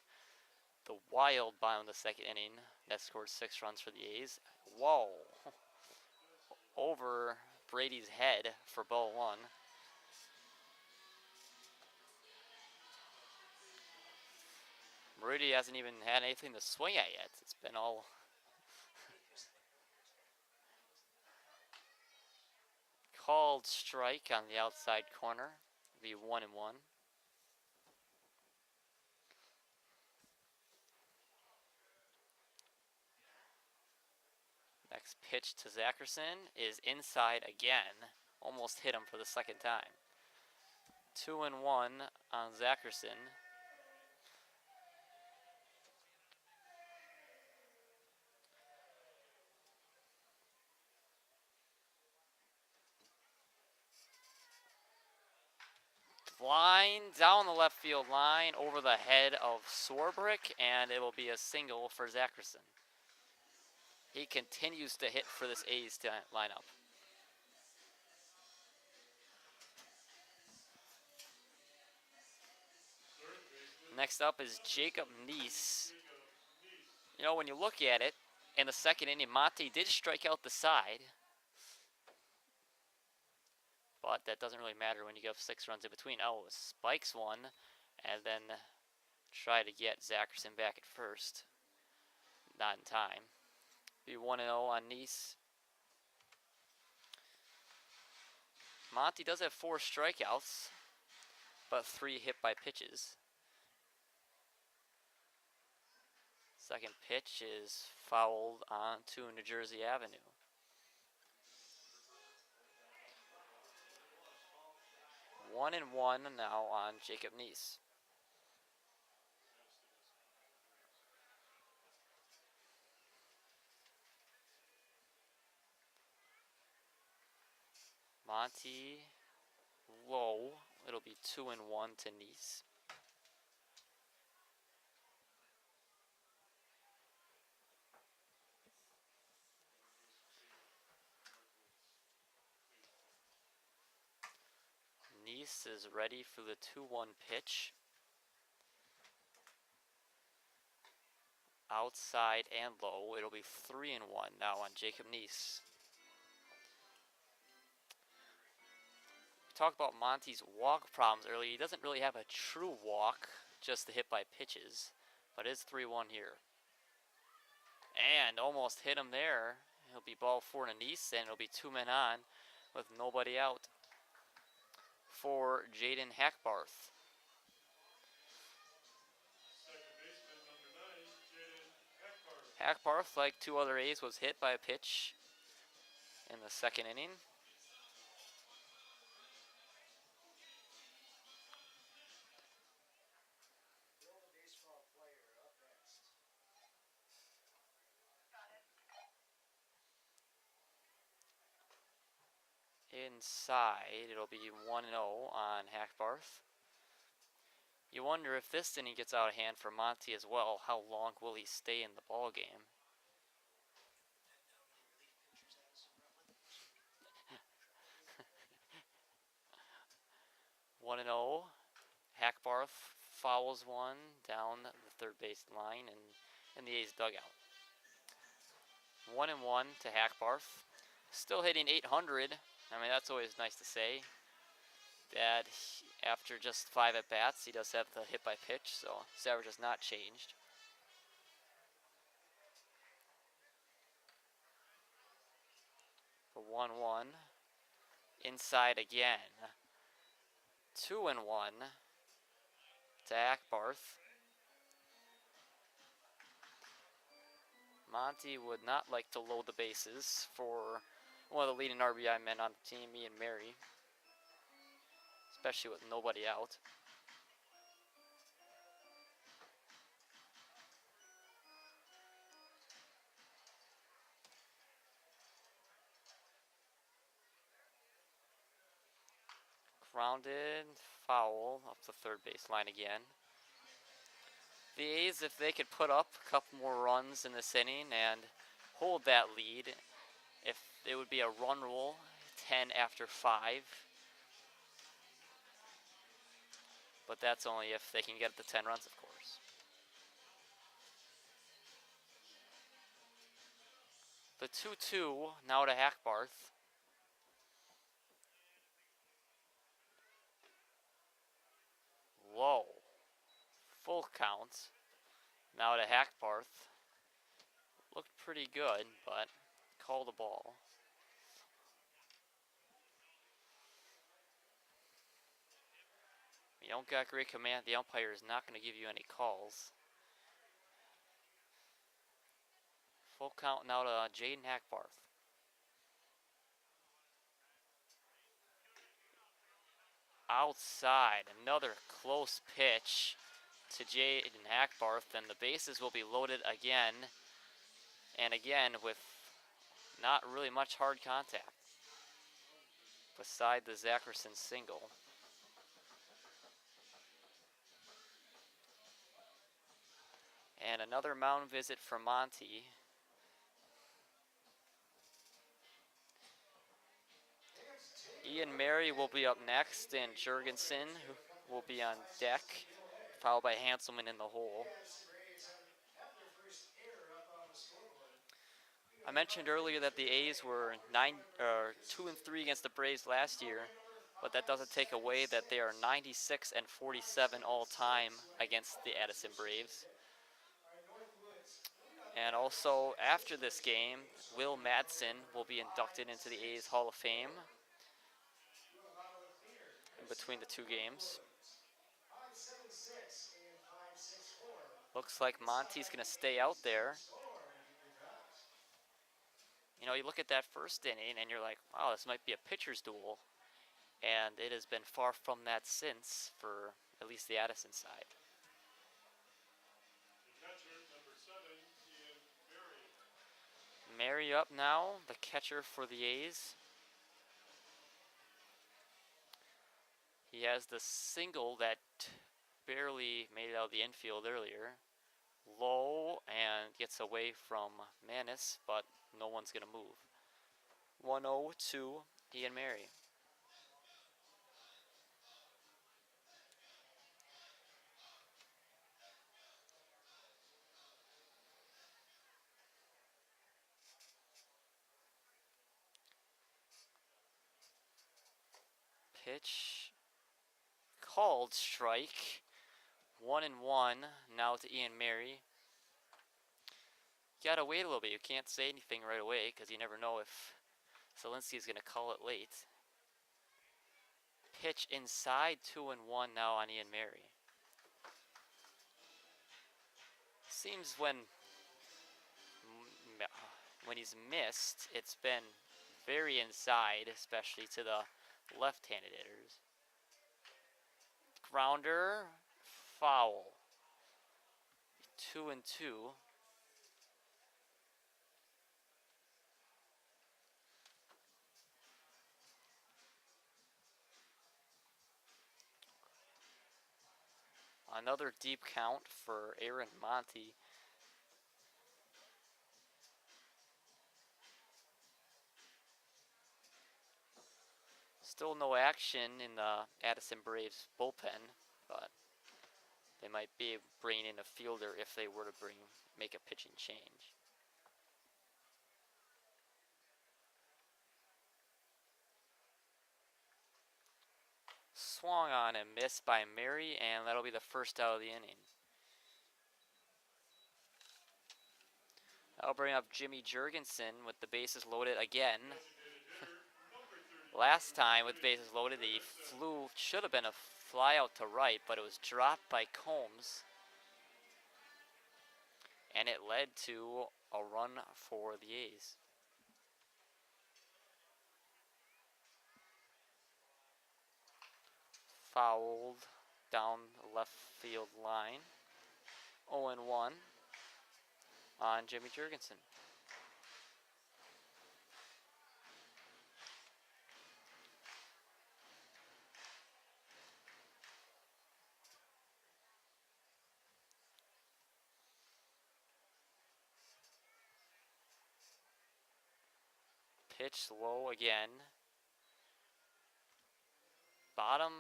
the wild bottom of the second inning. That scored 6 runs for the A's. Whoa. Over Brady's head for ball one. Brady hasn't even had anything to swing at yet. It's been all called strike on the outside corner. Be 1-1. Next pitch to Zackerson is inside again. Almost hit him for the second time. 2-1 on Zackerson. Line down the left field line over the head of Swarbrick, and it will be a single for Zackerson. He continues to hit for this A's lineup. Next up is Jacob Neese. You know, when you look at it, in the second inning, Monte did strike out the side. But that doesn't really matter when you give 6 runs in between. Oh, spikes one, and then try to get Zackerson back at first. Not in time. Be 1-0 on Nice. Monty does have 4 strikeouts, but 3 hit by pitches. Second pitch is fouled onto New Jersey Avenue. One and one now on Jacob Nice. Monty low. It'll be 2-1 to Nice. Nice is ready for the 2-1 pitch. Outside and low. It'll be 3-1 now on Jacob Nice. We talked about Monty's walk problems earlier. He doesn't really have a true walk, just the hit by pitches, but it's 3-1 here. And almost hit him there. It'll be ball 4 to Nice, and it'll be 2 men on with nobody out for Jaden Hackbarth. Hackbarth, like 2 other A's, was hit by a pitch in the second inning. Inside, it'll be 1-0 on Hackbarth. You wonder if this inning gets out of hand for Monty as well, how long will he stay in the ball game? One and 0. Hackbarth fouls one down the third base line and in the A's dugout. 1-1 to Hackbarth. Still hitting 800. I mean, that's always nice to say. That after just 5 at-bats, he does have the hit by pitch, so his average has not changed. The 1-1. Inside again. 2-1 to Hackbarth. Monty would not like to load the bases for one of the leading RBI men on the team, Ian Mary, especially with nobody out. Grounded, foul up the third base line again. The A's, if they could put up a couple more runs in this inning and hold that lead, if it would be a run rule, 10 after 5. But that's only if they can get the 10 runs, of course. The 2-2 now to Hackbarth. Low. Full count. Now to Hackbarth. Looked pretty good, but called the ball. You don't got great command. The umpire is not going to give you any calls. Full count now to Jaden Hackbarth. Outside, another close pitch to Jaden Hackbarth, and the bases will be loaded again and again with not really much hard contact beside the Zackerson single. And another mound visit for Monty. Ian Mary will be up next, and Jurgensen will be on deck, followed by Hanselman in the hole. I mentioned earlier that the A's were 2-3 against the Braves last year. But that doesn't take away that they are 96 and 47 all time against the Addison Braves. And also after this game, Will Madsen will be inducted into the A's Hall of Fame in between the two games. Looks like Monty's going to stay out there. You know, you look at that first inning and you're like, wow, this might be a pitcher's duel. And it has been far from that since for at least the Addison side. Mary up now, the catcher for the A's. He has the single that barely made it out of the infield earlier. Low and gets away from Manis, but no one's going to move. 1-0 to Ian Mary. Pitch called strike. 1-1 now to Ian Mary. You gotta wait a little bit. You can't say anything right away because you never know if Zielinski is gonna call it late. Pitch inside, 2-1 now on Ian Mary. Seems when he's missed, it's been very inside, especially to the left-handed hitters. Grounder, foul. 2-2. Another deep count for Aaron Monty. Still no action in the Addison Braves bullpen, but they might be bringing in a fielder if they were to make a pitching change. Swung on and missed by Mary, and that'll be the first out of the inning. I'll bring up Jimmy Jurgensen with the bases loaded again. Last time with bases loaded, he should have been a fly out to right, but it was dropped by Combs. And it led to a run for the A's. Fouled down the left field line. 0-1 on Jimmy Jurgensen. Pitch low again. Bottom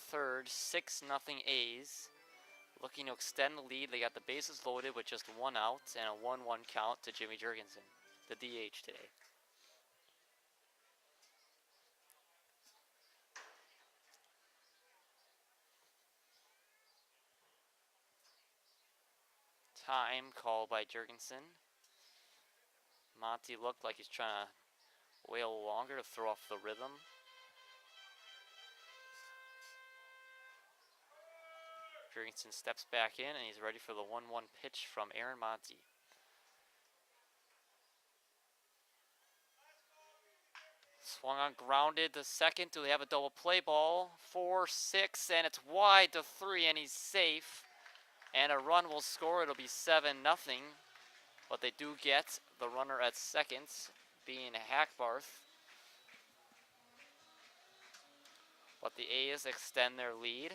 third, 6-0 A's. Looking to extend the lead. They got the bases loaded with just one out and a 1-1 count to Jimmy Jurgensen, the DH today. Time called by Jurgensen. Monty looked like he's trying to wait a little longer to throw off the rhythm. Jurgensen steps back in and he's ready for the 1-1 pitch from Aaron Monty. Swung on, grounded to second. Do they have a double play ball? 4-6, and it's wide to 3, and he's safe. And a run will score. It'll be 7-0. But they do get the runner at second, being Hackbarth. But the A's extend their lead.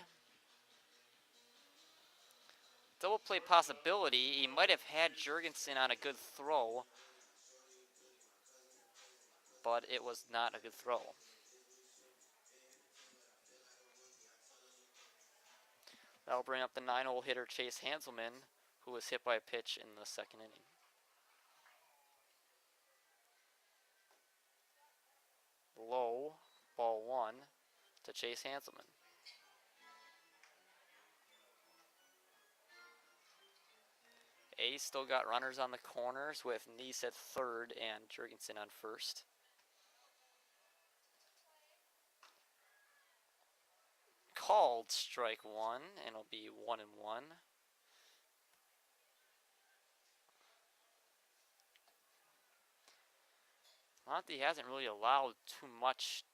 Double play possibility. He might have had Jurgensen on a good throw, but it was not a good throw. That'll bring up the 9-hole hitter Chase Hanselman, who was hit by a pitch in the second inning. Low, ball 1. to Chase Hanselman. A's still got runners on the corners with Neese at third and Jurgensen on first. Called strike one, and it'll be 1-1. Monty hasn't really allowed too much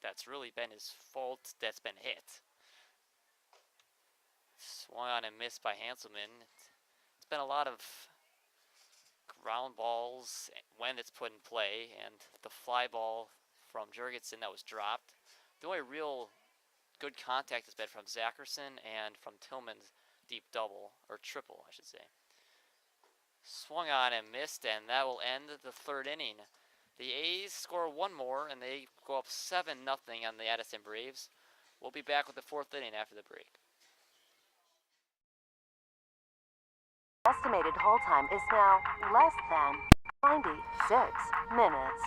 that's really been his fault that's been hit. Swung on and missed by Hanselman. It's been a lot of ground balls when it's put in play, and the fly ball from Jurgensen that was dropped. The only real good contact has been from Zackerson and from Tillman's deep double, or triple, I should say. Swung on and missed, and that will end the third inning. The A's score one more, and they go up 7-0 on the Addison Braves. We'll be back with the fourth inning after the break. Estimated hold time is now less than 96 minutes.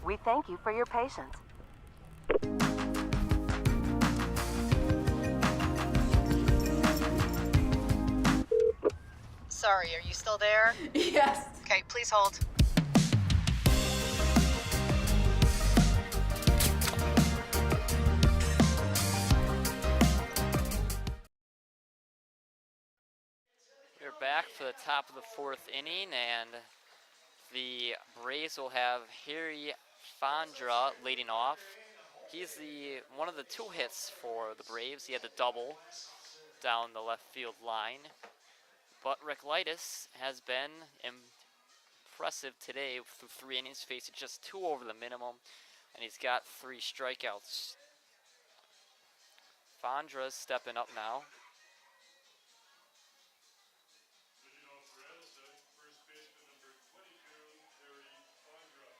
We thank you for your patience. Sorry, are you still there? Yes. Okay, please hold. We're back for the top of the fourth inning, and the Braves will have Harry Fandra leading off. He's one of the two hits for the Braves. He had the double down the left field line. But Ricklitis has been impressive today through 3 innings, facing just 2 over the minimum, and he's got 3 strikeouts. Fandra's stepping up now. For Addison, first baseman number 22, Harry Fandra.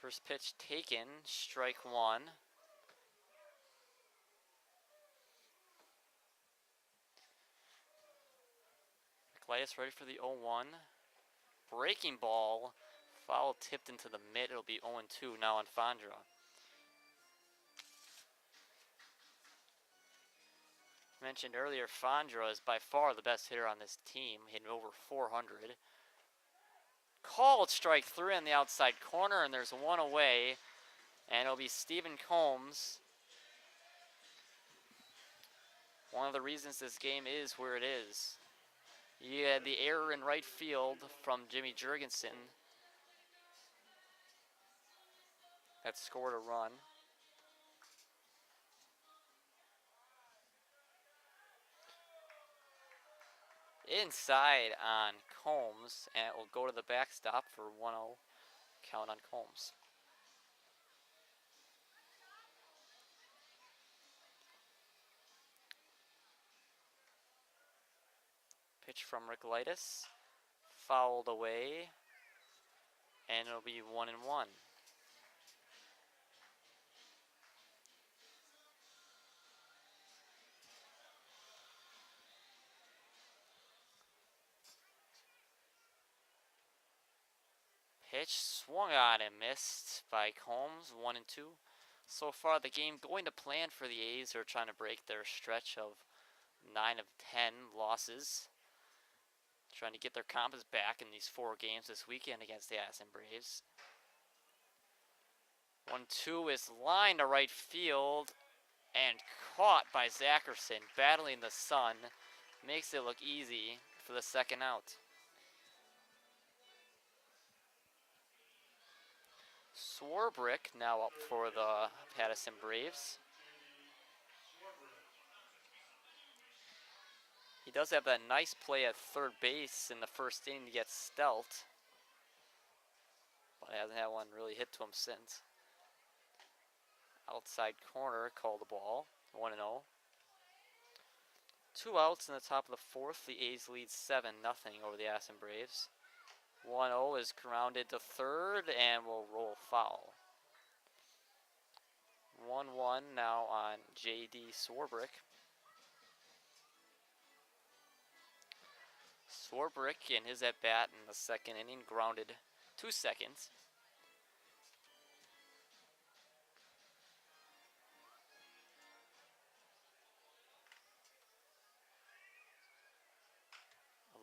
First pitch taken, strike 1. Ricklitis ready for the 0-1. Breaking ball, foul tipped into the mid. It'll be 0-2 now on Fandra. Mentioned earlier, Fandra is by far the best hitter on this team, hitting over 400. Called strike 3 on the outside corner, and there's 1 away, and it'll be Stephen Combs. One of the reasons this game is where it is. You had the error in right field from Jimmy Jurgensen that scored a run. Inside on Combs, and it will go to the backstop for 1-0 count on Combs. Pitch from Ricklitis, fouled away, and it'll be 1-1. Pitch swung on and missed by Combs, 1-2. So far, the game going to plan for the A's. They're trying to break their stretch of 9 of 10 losses. Trying to get their compass back in these 4 games this weekend against the Addison Braves. 1-2 is lined to right field and caught by Zackerson, battling the sun. Makes it look easy for the second out. Swarbrick now up for the Addison Braves. He does have that nice play at third base in the first inning to get stealth, but hasn't had one really hit to him since. Outside corner, call the ball, 1-0. 2 outs in the top of the fourth. The A's lead 7-0 over the Addison Braves. 1-0 is grounded to third and will roll foul. 1-1 now on J.D. Swarbrick. Swarbrick in his at-bat in the second inning grounded 2 seconds.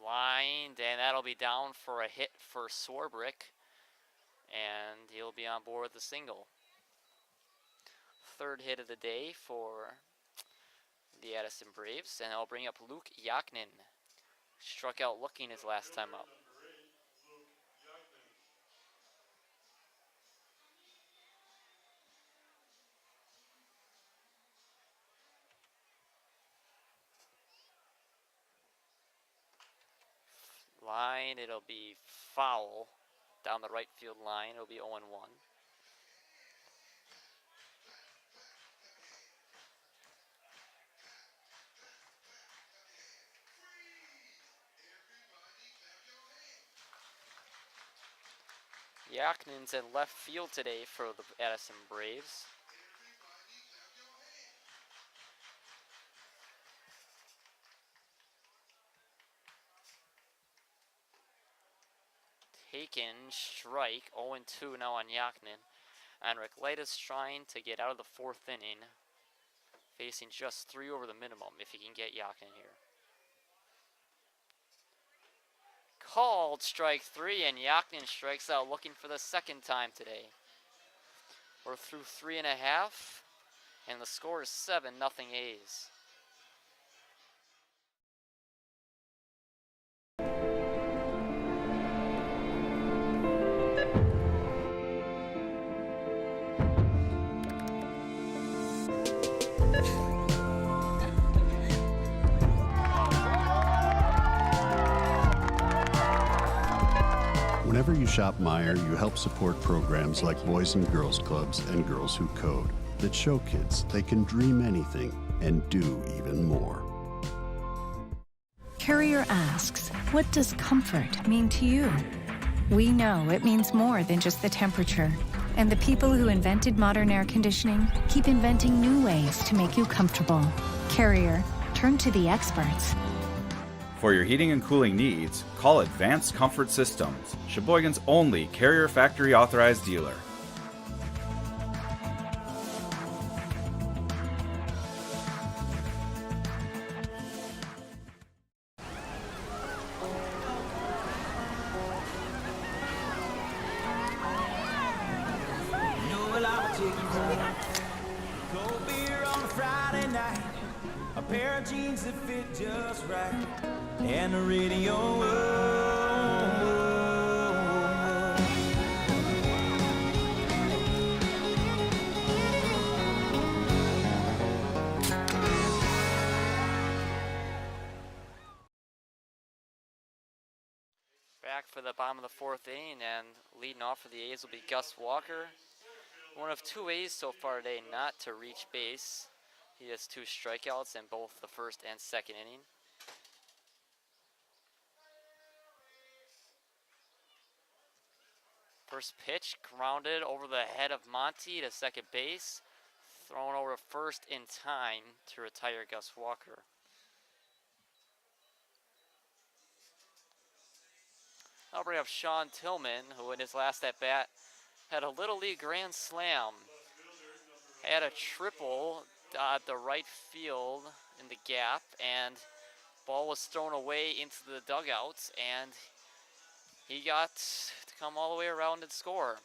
Lined, and that'll be down for a hit for Swarbrick, and he'll be on board with the single. Third hit of the day for the Addison Braves, and I'll bring up Luke Yaknin. Struck out looking his last time up. Line, it'll be foul down the right field line. It'll be 0-1. Yaknin's in left field today for the Addison Braves. Taken, strike, 0-2 now on Yaknin. Enric Leitis trying to get out of the fourth inning, facing just 3 over the minimum if he can get Yaknin here. Called strike 3, and Yaknin strikes out looking for the second time today. We're through 3.5, and the score is 7-0 A's. Whenever you shop Meijer, you help support programs like Boys and Girls Clubs and Girls Who Code that show kids they can dream anything and do even more. Carrier asks, what does comfort mean to you? We know it means more than just the temperature. And the people who invented modern air conditioning keep inventing new ways to make you comfortable. Carrier, turn to the experts. For your heating and cooling needs, call Advanced Comfort Systems, Sheboygan's only Carrier Factory authorized dealer. Cold beer on a Friday night, a pair of jeans that fit just right, and the radio. Back for the bottom of the fourth inning, and leading off for the A's will be Gus Walker. One of 2 A's so far today not to reach base. He has 2 strikeouts in both the first and second inning. First pitch grounded over the head of Monty to second base. Thrown over to first in time to retire Gus Walker. I'll bring up Sean Tillman, who in his last at-bat had a Little League grand slam. Had a triple at the right field in the gap, and ball was thrown away into the dugouts, and he got to come all the way around and score.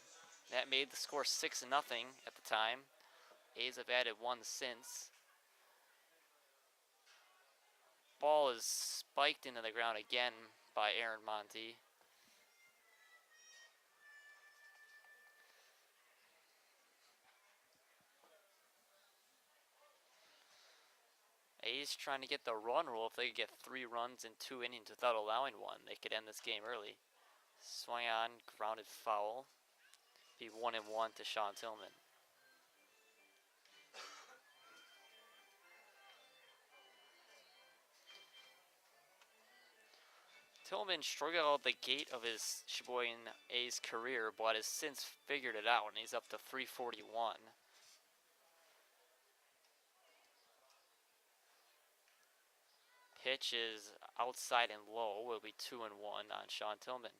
That made the score 6-0 at the time. A's have added 1 since. Ball is spiked into the ground again by Aaron Monty. A's trying to get the run rule. If they could get 3 runs in 2 innings without allowing one, they could end this game early. Swung on, grounded foul. Be 1-1 to Sean Tillman. Tillman struggled out the gate of his Sheboygan A's career, but has since figured it out, and he's up to 341. Pitch is outside and low. Will be 2-1 on Sean Tillman.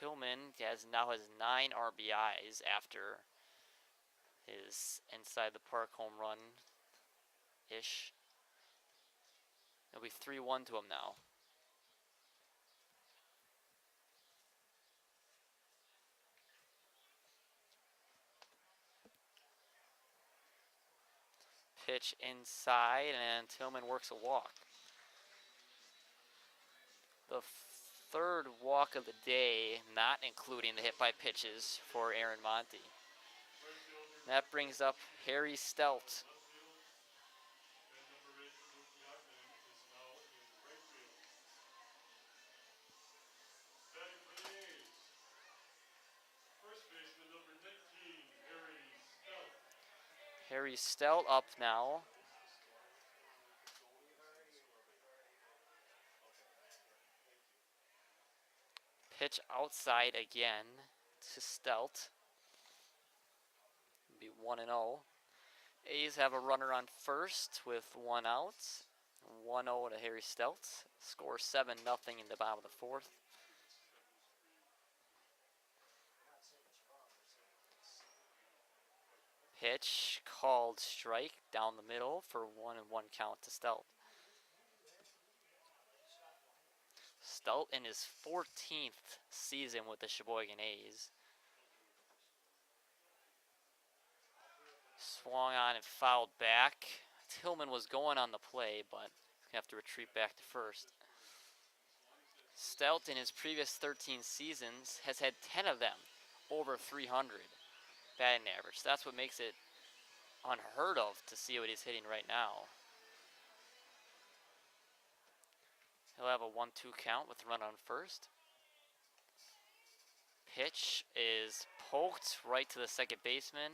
Tillman now has 9 RBIs after his inside the park home run-ish. It'll be 3-1 to him now. Pitch inside, and Tillman works a walk. The third walk of the day, not including the hit by pitches for Aaron Monty. That brings up Harry Stelt. Harry Stelt up now. Pitch outside again to Stelt. Be 1-0. A's have a runner on first with 1 out. 1-0 to Harry Stelt. Score 7-0 in the bottom of the 4th. Pitch called strike down the middle for 1-1 count to Stelt. Stelt in his 14th season with the Sheboygan A's. Swung on and fouled back. Tillman was going on the play, but have to retreat back to first. Stelt in his previous 13 seasons has had 10 of them over 300 batting average. That's what makes it unheard of to see what he's hitting right now. He'll have a 1-2 count with run on first. Pitch is poked right to the second baseman.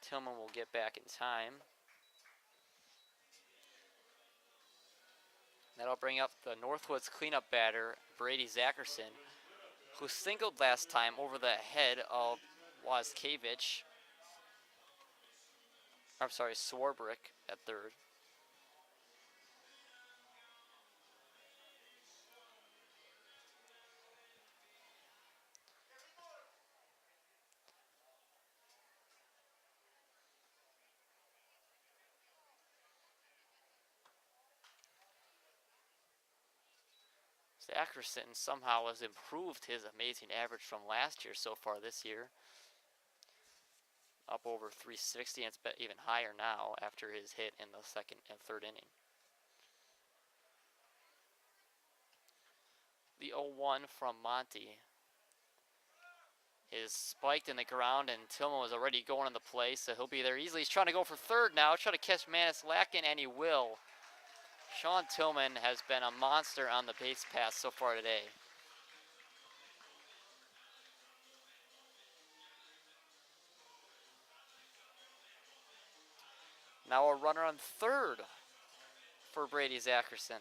Tillman will get back in time. That'll bring up the Northwoods cleanup batter, Brady Zackerson, who singled last time over the head of Wazkiewicz. I'm sorry, Swarbrick at third. Zackerson somehow has improved his amazing average from last year so far this year. Up over 360, and it's been even higher now after his hit in the second and third inning. The 0-1 from Monty is spiked in the ground, and Tillman was already going on the play, so he'll be there easily. He's trying to go for third now, trying to catch Manis Lacken, and he will. Sean Tillman has been a monster on the base pass so far today. Now a runner on third for Brady Zackerson.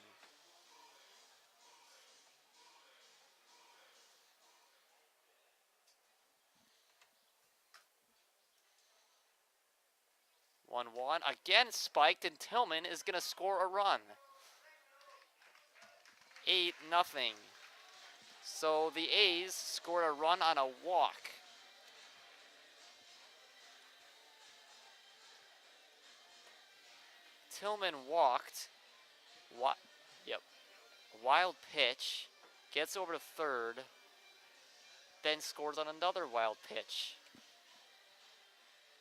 One again spiked, and Tillman is going to score a run. 8-0. So the A's scored a run on a walk. Tillman walked. Wild pitch. Gets over to third. Then scores on another wild pitch.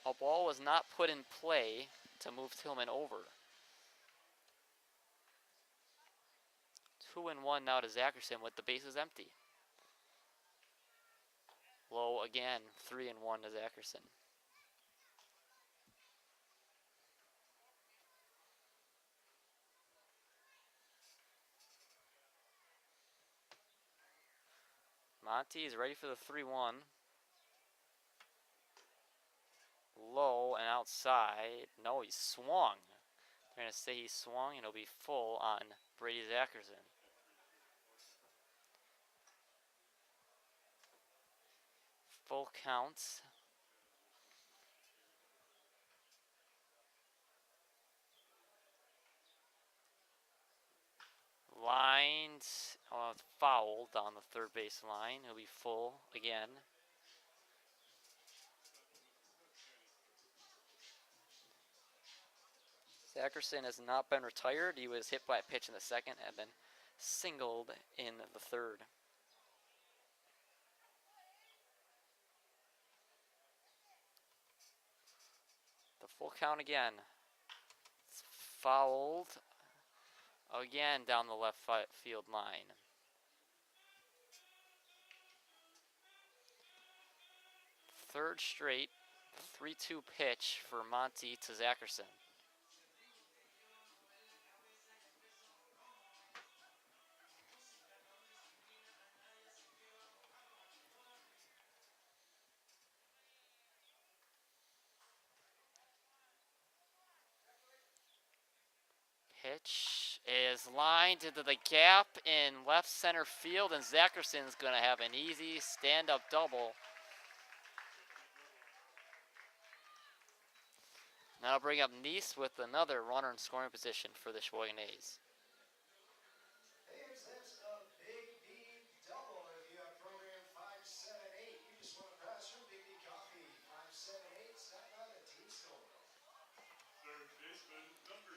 A ball was not put in play to move Tillman over. 2-1 now to Zackerson with the bases empty. Low again, 3-1 to Zackerson. Monty is ready for the 3-1. Low and outside. No, he swung. They're going to say he swung, and it'll be full on Brady Zackerson. Full count. Lined, fouled on the third base line. He'll be full again. Zackerson has not been retired. He was hit by a pitch in the second and then singled in the third. The full count again. It's fouled again down the left field line. Third straight 3-2 pitch for Monty to Zackerson. Pitch is lined into the gap in left center field, and Zackerson's going to have an easy stand-up double. That'll bring up Neese with another runner in scoring position for the Sheboygan A's. That's a Big D double. If you have program 578, you just want to press your Big D coffee. 578, stop by the team store.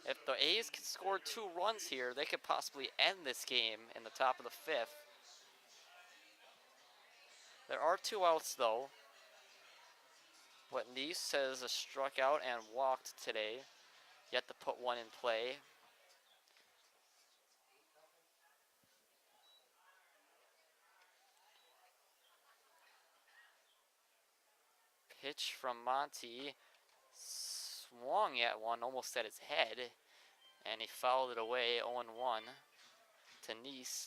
If the A's can score 2 runs here, they could possibly end this game in the top of the 5th. There are 2 outs though. What Neese has struck out and walked today, yet to put one in play. Pitch from Monty, swung at one, almost at his head, and he fouled it away, 0-1 to Neese.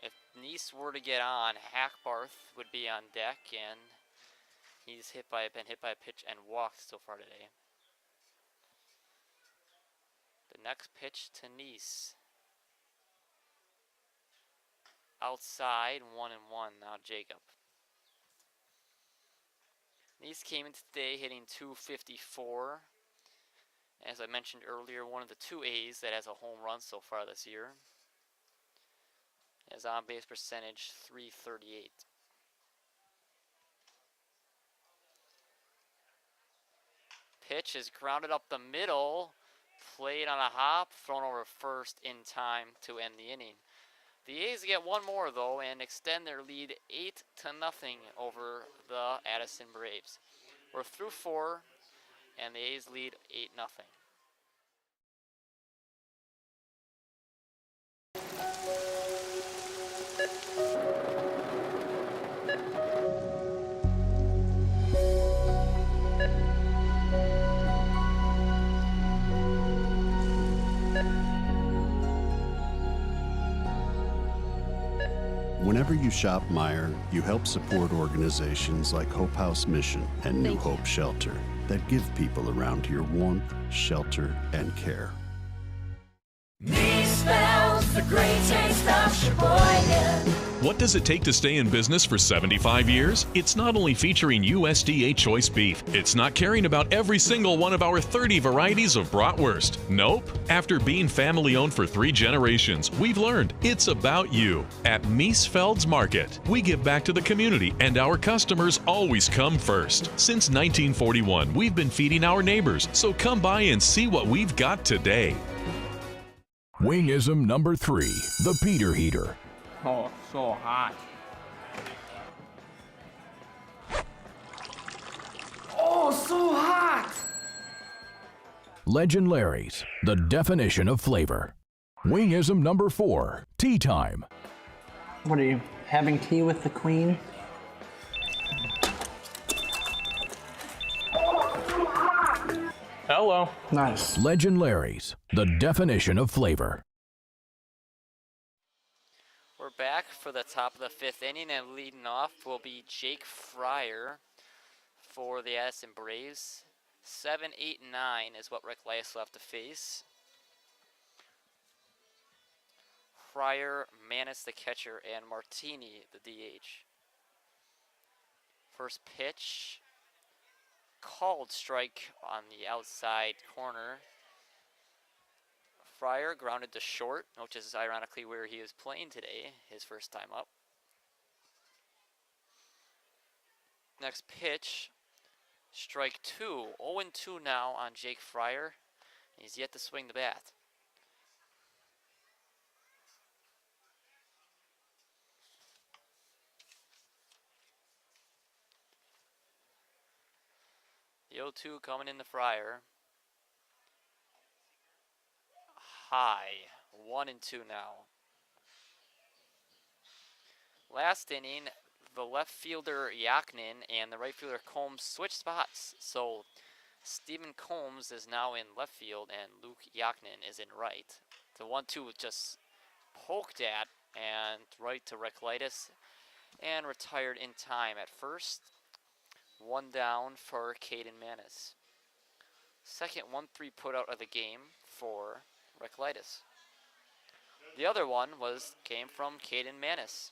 If Neese were to get on, Hackbarth would be on deck, and he's been hit by a pitch and walked so far today. The next pitch to Neese. Outside, 1-1 now Jacob. Neese came in today hitting .254. As I mentioned earlier, one of the 2 A's that has a home run so far this year. His on-base percentage, .338. Pitch is grounded up the middle, played on a hop, thrown over first in time to end the inning. The A's get one more though and extend their lead 8-0 over the Addison Braves. We're through 4, and the A's lead 8-0. Whenever you shop Meijer, you help support organizations like Hope House Mission and New Hope Shelter that give people around here warmth, shelter, and care. Me spells the great taste of Sheboygan. What does it take to stay in business for 75 years? It's not only featuring USDA choice beef. It's not caring about every single one of our 30 varieties of bratwurst. Nope. After being family-owned for 3 generations, we've learned it's about you. At Miesfeld's Market, we give back to the community, and our customers always come first. Since 1941, we've been feeding our neighbors, so come by and see what we've got today. Wingism number 3, the Peter Heater. Oh, so hot. Oh, so hot! Legend Larry's, the definition of flavor. Wingism number 4, tea time. What are you, having tea with the queen? Hello. Nice. Legend Larry's, the definition of flavor. We're back for the top of the 5th inning, and leading off will be Jake Fryer for the Addison Braves. 7, 8, 9 is what Rick Lice will have to face. Fryer, Manis the catcher, and Martini the DH. First pitch, called strike on the outside corner. Fryer grounded to short, which is ironically where he was playing today, his first time up. Next pitch, strike 2, 0-2 now on Jake Fryer. He's yet to swing the bat. The 0-2 coming in the Fryer. High, 1-2 now. Last inning, the left fielder Yaknin and the right fielder Combs switched spots. So Stephen Combs is now in left field and Luke Yaknin is in right. The 1-2 was just poked at and right to Reclitus and retired in time at first. 1 down for Caden Manis. Second 1-3 put out of the game for Reclitus. The other one came from Caden Manis.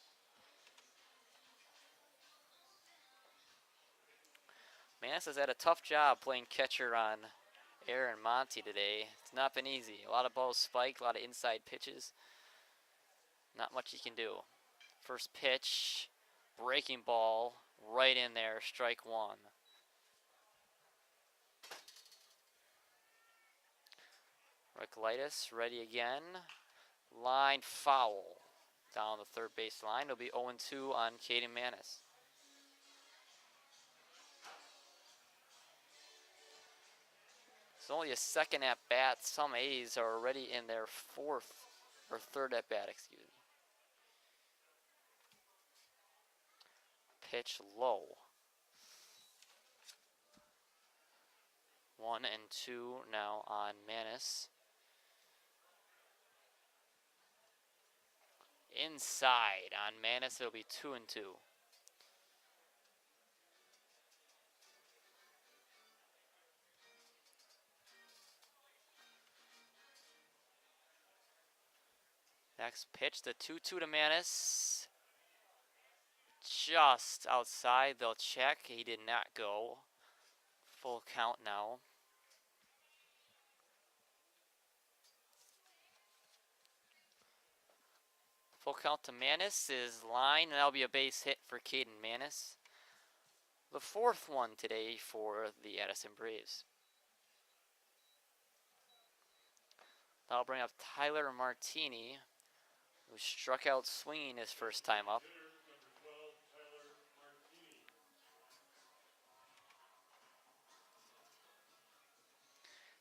Manis has had a tough job playing catcher on Aaron Monty today. It's not been easy. A lot of balls spiked, a lot of inside pitches. Not much he can do. First pitch, breaking ball, right in there, strike 1. Reclitus ready again. Line foul down the third base line. It'll be 0-2 on Caden Manis. It's only a second at bat. Some A's are already in their third at bat, excuse me. Pitch low. 1-2 now on Manis. Inside on Manis, it'll be 2-2. Next pitch, the 2-2 to Manis. Just outside, they'll check. He did not go. Full count now. Full count to Manis is line, and that'll be a base hit for Caden Manis. The 4th one today for the Addison Braves. That'll bring up Tyler Martini, who struck out swinging his first time up.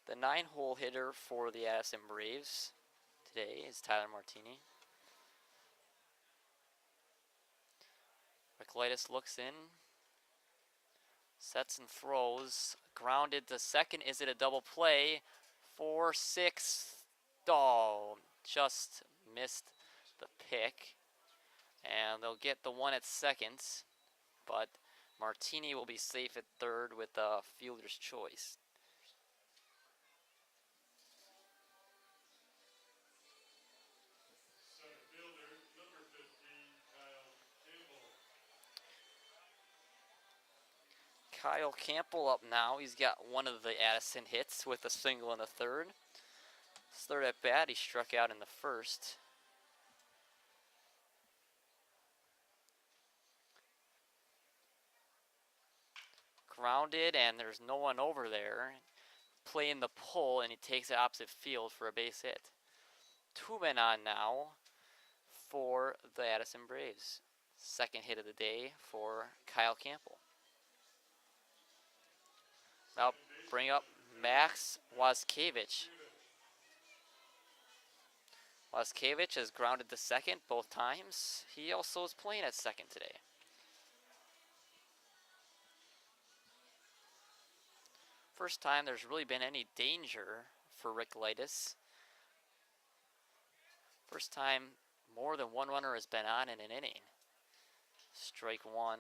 The 9-hole hitter for the Addison Braves today is Tyler Martini. Reclitus looks in, sets and throws, grounded to second. Is it a double play? 4-6. Oh, just missed the pick. And they'll get the one at second, but Martini will be safe at third with the fielder's choice. Kyle Campbell up now. He's got one of the Addison hits with a single in the third. His third at bat, he struck out in the first. Grounded, and there's no one over there. Playing the pull, and he takes the opposite field for a base hit. 2 men on now for the Addison Braves. Second hit of the day for Kyle Campbell. Now bring up Max Waskiewicz. Waskevich is grounded to second both times. He also is playing at second today. First time there's really been any danger for Rick Lightis. First time more than one runner has been on in an inning. Strike one.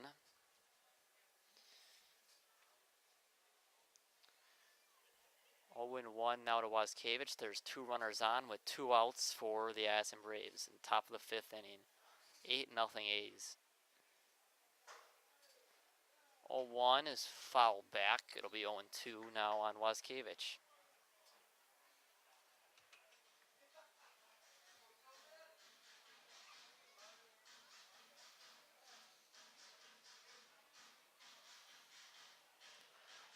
Oh, 1 now to Waskevich. There's 2 runners on with 2 outs for the Addison Braves in top of the 5th inning. 8-0 A's. 0-1 is fouled back. It'll be 0-2 now on Waskevich.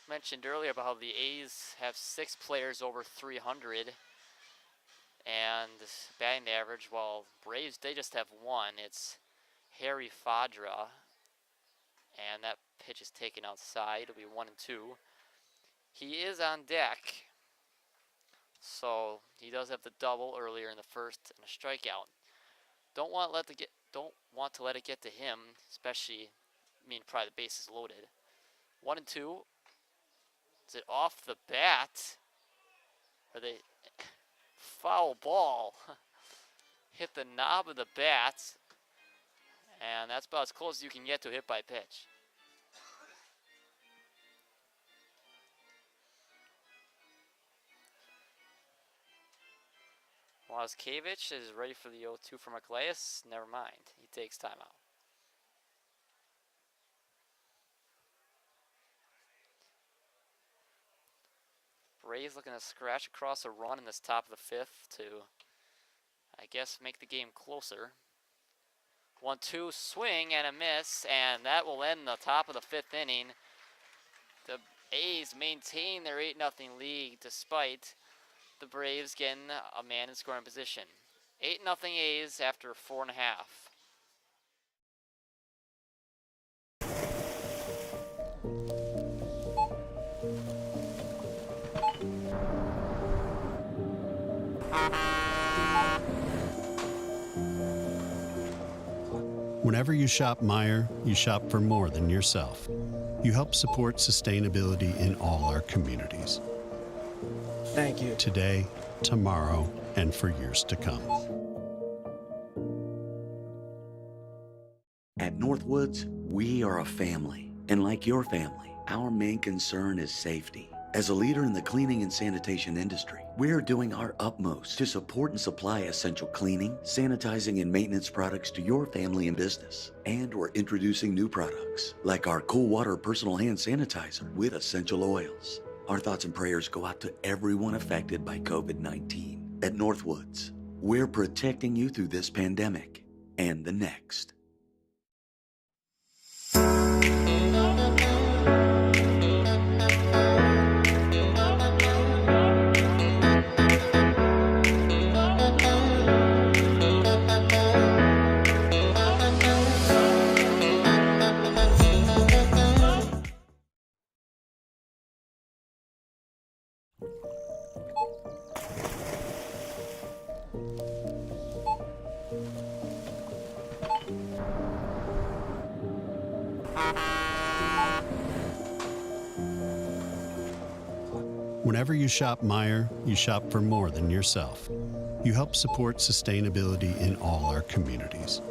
Mentioned earlier about how the A's have 6 players over 300 and batting average, while Braves, they just have 1. It's Harry Fadra, and that pitch is taken outside. It'll be 1-2. He is on deck, so he does have the double earlier in the first and a strikeout. Don't want to let it get to him, especially, probably the base is loaded. 1-2. Is it off the bat? Are they foul ball? Hit the knob of the bat, and that's about as close as you can get to a hit by pitch. Waskevich is ready for the 0-2 from Archelaus. Never mind. He takes timeout. Braves looking to scratch across a run in this top of the 5th to, I guess, make the game closer. 1-2 swing and a miss, and that will end the top of the 5th inning. The A's maintain their 8-0 lead despite the Braves getting a man in scoring position. 8-0 A's after 4.5. Whenever you shop Meijer, you shop for more than yourself. You help support sustainability in all our communities. Thank you. Today, tomorrow, and for years to come. At Northwoods, we are a family. And like your family, our main concern is safety. As a leader in the cleaning and sanitation industry, we're doing our utmost to support and supply essential cleaning, sanitizing, and maintenance products to your family and business. And we're introducing new products, like our Cool Water Personal Hand Sanitizer with essential oils. Our thoughts and prayers go out to everyone affected by COVID-19. At Northwoods, we're protecting you through this pandemic and the next. Whenever you shop Meijer, you shop for more than yourself. You help support sustainability in all our communities.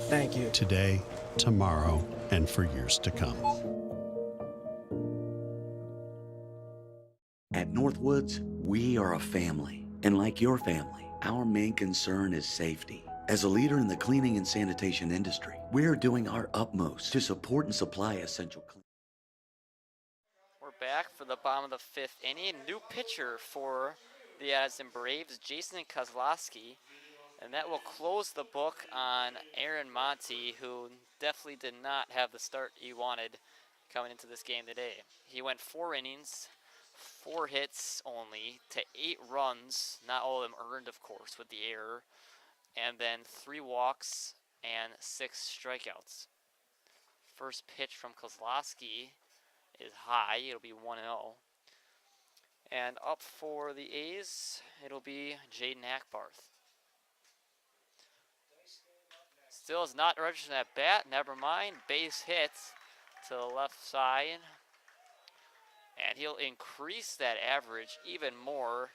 Thank you. Today, tomorrow, and for years to come. At Northwoods, we are a family. And like your family, our main concern is safety. As a leader in the cleaning and sanitation industry, we're doing our utmost to support and supply essential cleaning. We're back for the bottom of the 5th inning. New pitcher for the Addison Braves, Jason Kozlowski. And that will close the book on Aaron Monty, who definitely did not have the start he wanted coming into this game today. He went 4 innings, 4 hits only, to 8 runs, not all of them earned, of course, with the error, and then 3 walks and 6 strikeouts. First pitch from Kozlowski is high. It'll be 1-0. And up for the A's, it'll be Jaden Ackbarth. Still is not registering that bat. Never mind. Base hits to the left side. And he'll increase that average even more.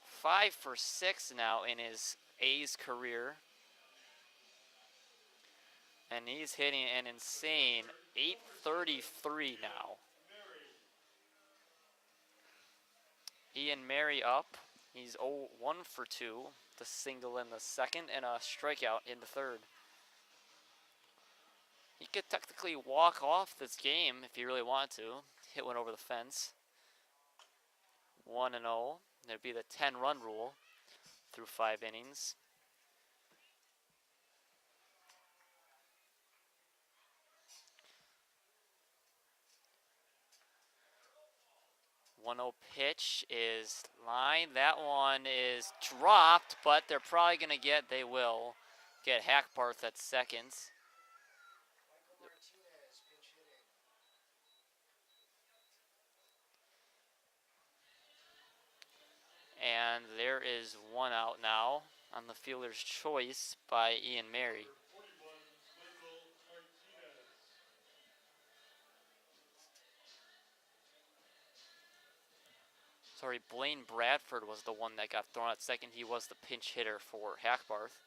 5 for 6 now in his A's career. And he's hitting an insane 833 now. Ian Mary up. He's 1 for 2. The single in the second and a strikeout in the third. He could technically walk off this game if he really wanted to. Hit one over the fence. 1-0. There'd be the 10-run rule through 5 innings. One-0 pitch is line. That one is dropped, but they're probably going to get, they will get Hackbarth at second. And there is 1 out now on the fielder's choice by Ian Mary. Sorry, Blaine Bradford was the one that got thrown at second. He was the pinch hitter for Hackbarth.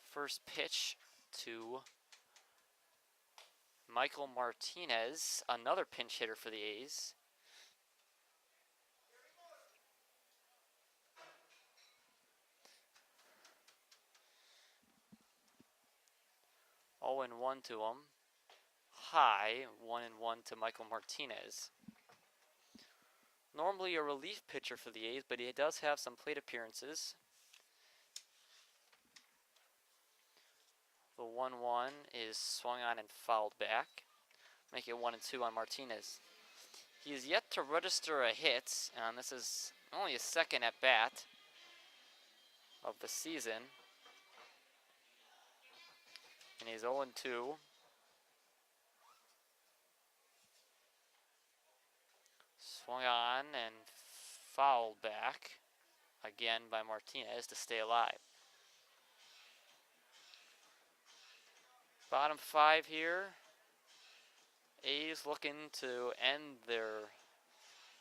First pitch to Michael Martinez, another pinch hitter for the A's. Oh, and 1 to him. High, 1-1 to Michael Martinez. Normally a relief pitcher for the A's, but he does have some plate appearances. The 1-1 is swung on and fouled back. Make it 1-2 on Martinez. He is yet to register a hit, and this is only his second at bat of the season. And he's 0-2. Swung on and fouled back again by Martinez to stay alive. Bottom 5 here. A's looking to end their,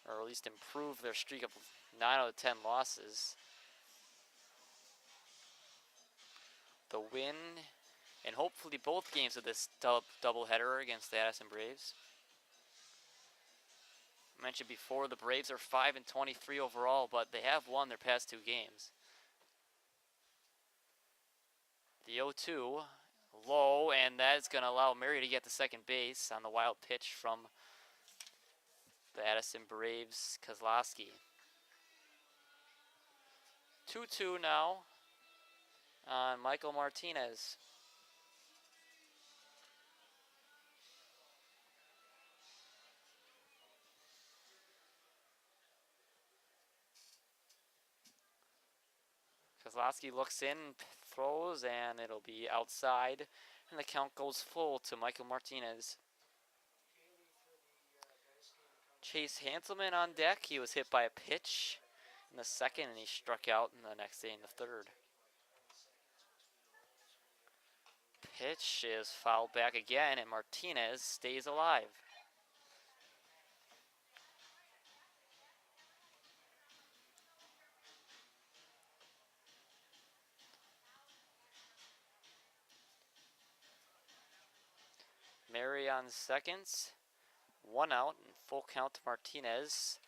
or at least improve their streak of 9 out of 10 losses. The win, and hopefully both games of this doubleheader against the Addison Braves. I mentioned before, the Braves are 5-23 overall, but they have won their past 2 games. The 0-2, low, and that's going to allow Murray to get to second base on the wild pitch from the Addison Braves, Kozlowski. 2-2 now on Michael Martinez. Kozlowski looks in, throws, and it'll be outside, and the count goes full to Michael Martinez. Chase Hanselman on deck. He was hit by a pitch in the second, and he struck out in the next day in the third. Pitch is fouled back again, and Martinez stays alive. Mary on seconds, 1 out, and full count to Martinez.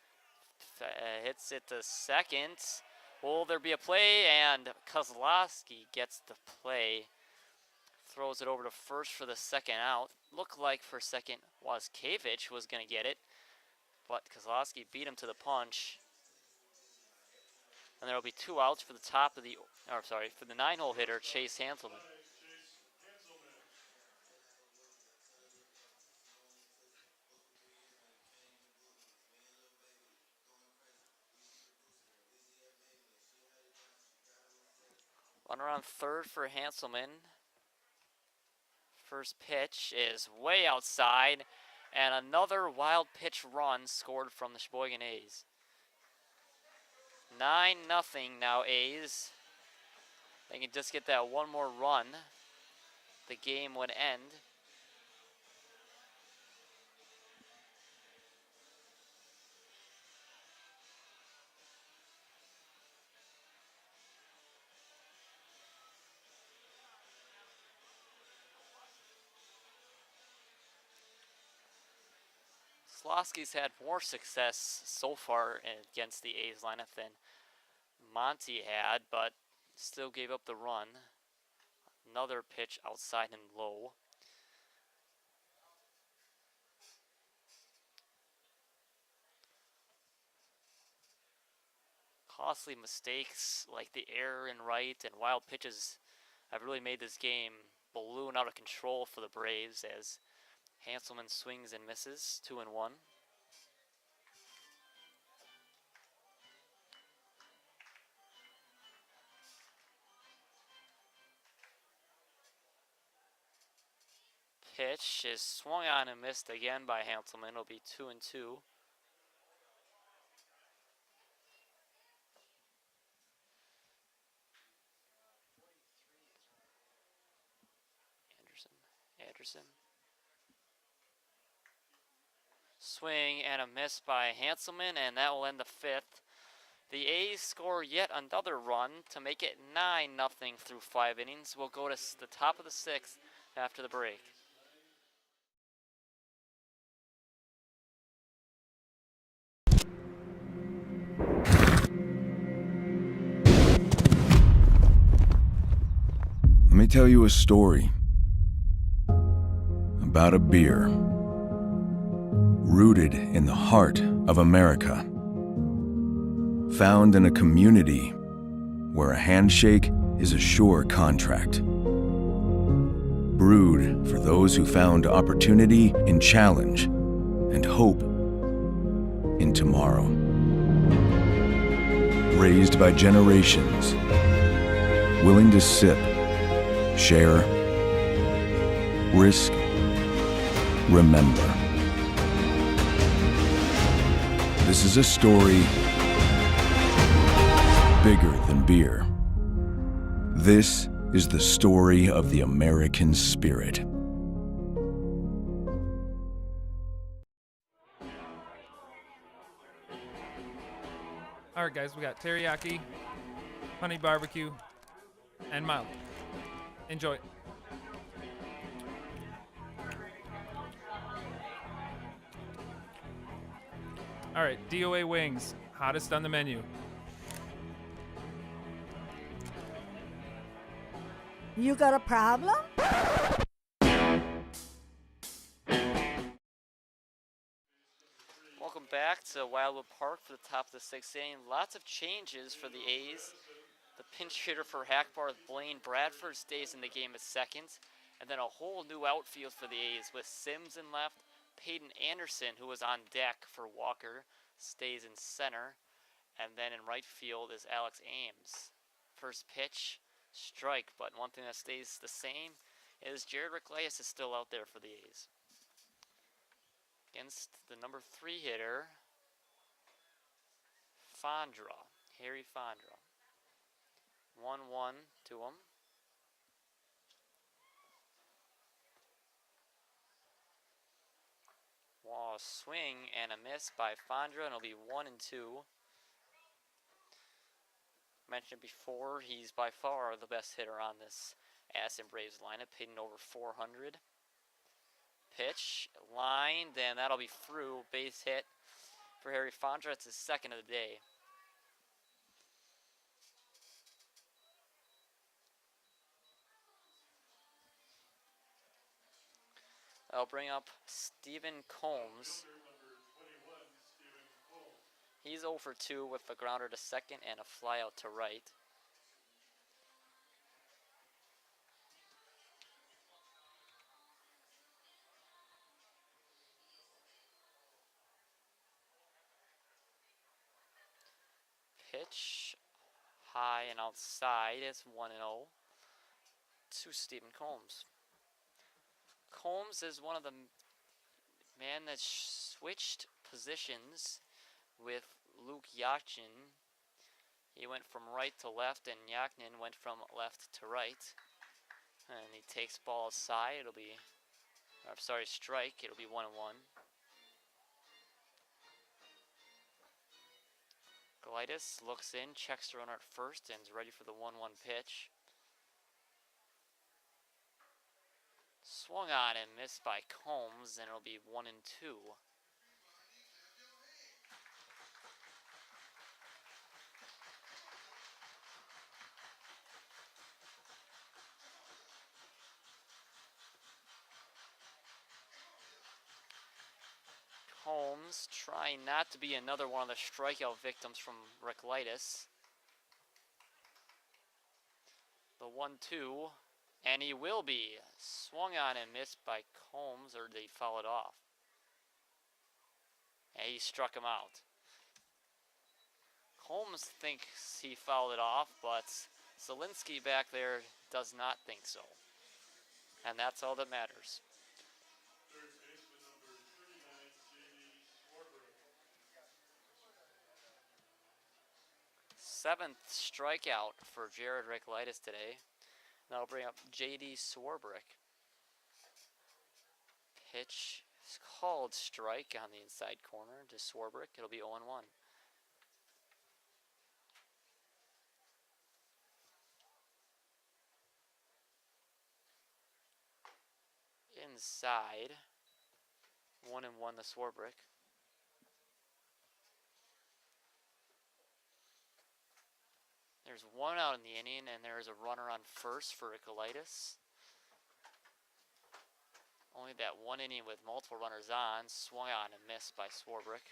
Hits it to second. Will there be a play? And Kozlowski gets the play. Throws it over to first for the second out. Looked like for second Wazkiewicz was going to get it, but Kozlowski beat him to the punch. And there will be 2 outs for the top of the, or sorry, for the 9-hole hitter, Chase Hanselman. Runner on third for Hanselman. First pitch is way outside, and another wild pitch run scored from the Sheboygan A's. 9-0 now A's. They can just get that one more run. The game would end. Slosky's had more success so far against the A's lineup than Monty had, but still gave up the run. Another pitch outside and low. Costly mistakes like the error in right and wild pitches have really made this game balloon out of control for the Braves as Hanselman swings and misses, 2-1. Pitch is swung on and missed again by Hanselman. It'll be 2-2. Anderson. Swing and a miss by Hanselman, and that will end the fifth. The A's score yet another run to make it 9-0 through 5 innings. We'll go to the top of the sixth after the break. Let me tell you a story about a beer rooted in the heart of America, found in a community where a handshake is a sure contract, brewed for those who found opportunity in challenge and hope in tomorrow, raised by generations willing to sip, share, risk, remember. This is a story bigger than beer. This is the story of the American spirit. All right, guys, we got teriyaki, honey barbecue, and mild. Enjoy. All right, DOA wings, hottest on the menu. You got a problem? Welcome back to Wildwood Park for the top of the sixth inning. Lots of changes for the A's. The pinch hitter for Hackbarth, Blaine Bradford, stays in the game at second. And then a whole new outfield for the A's with Sims in left. Peyton Anderson, who was on deck for Walker, stays in center. And then in right field is Alex Ames. First pitch, strike, but one thing that stays the same is Jared Ricklaeus is still out there for the A's. Against the number 3 hitter, Fondra, Harry Fondra. 1-1 to him. Wow, swing and a miss by Fondra, and it'll be 1-2. Mentioned before, he's by far the best hitter on this Addison Braves lineup, hitting over 400. Pitch, lined, and that'll be through. Base hit for Harry Fondra. It's his second of the day. I'll bring up Stephen Combs. He's 0 for 2 with a grounder to second and a fly out to right. Pitch, high and outside. It's 1-0 to Stephen Combs. Combs is one of the men that switched positions with Luke Yachin He went from right to left, and Yaknin went from left to right. And he takes ball aside. It'll be, or sorry, strike. It'll be 1-1. Golitis looks in, checks the runner at first, and is ready for the 1-1 pitch. Swung on and missed by Combs, and it'll be 1-2. Holmes trying not to be another one of the strikeout victims from Ricklitis. The 1-2, and he will be. Swung on and missed by Combs, or they fouled off. And he struck him out. Combs thinks he fouled it off, but Zielinski back there does not think so. And that's all that matters. Third baseman number 39, J.D. Swarbrick. 7th strikeout for Jared Ricklitis today. That'll bring up J.D. Swarbrick. Pitch is called strike on the inside corner to Swarbrick. It'll be 0-1. Inside, 1-1 to Swarbrick. There's one out in the inning, and there is a runner on first for Ricklitis. Only that one inning with multiple runners on, swung on and missed by Swarbrick.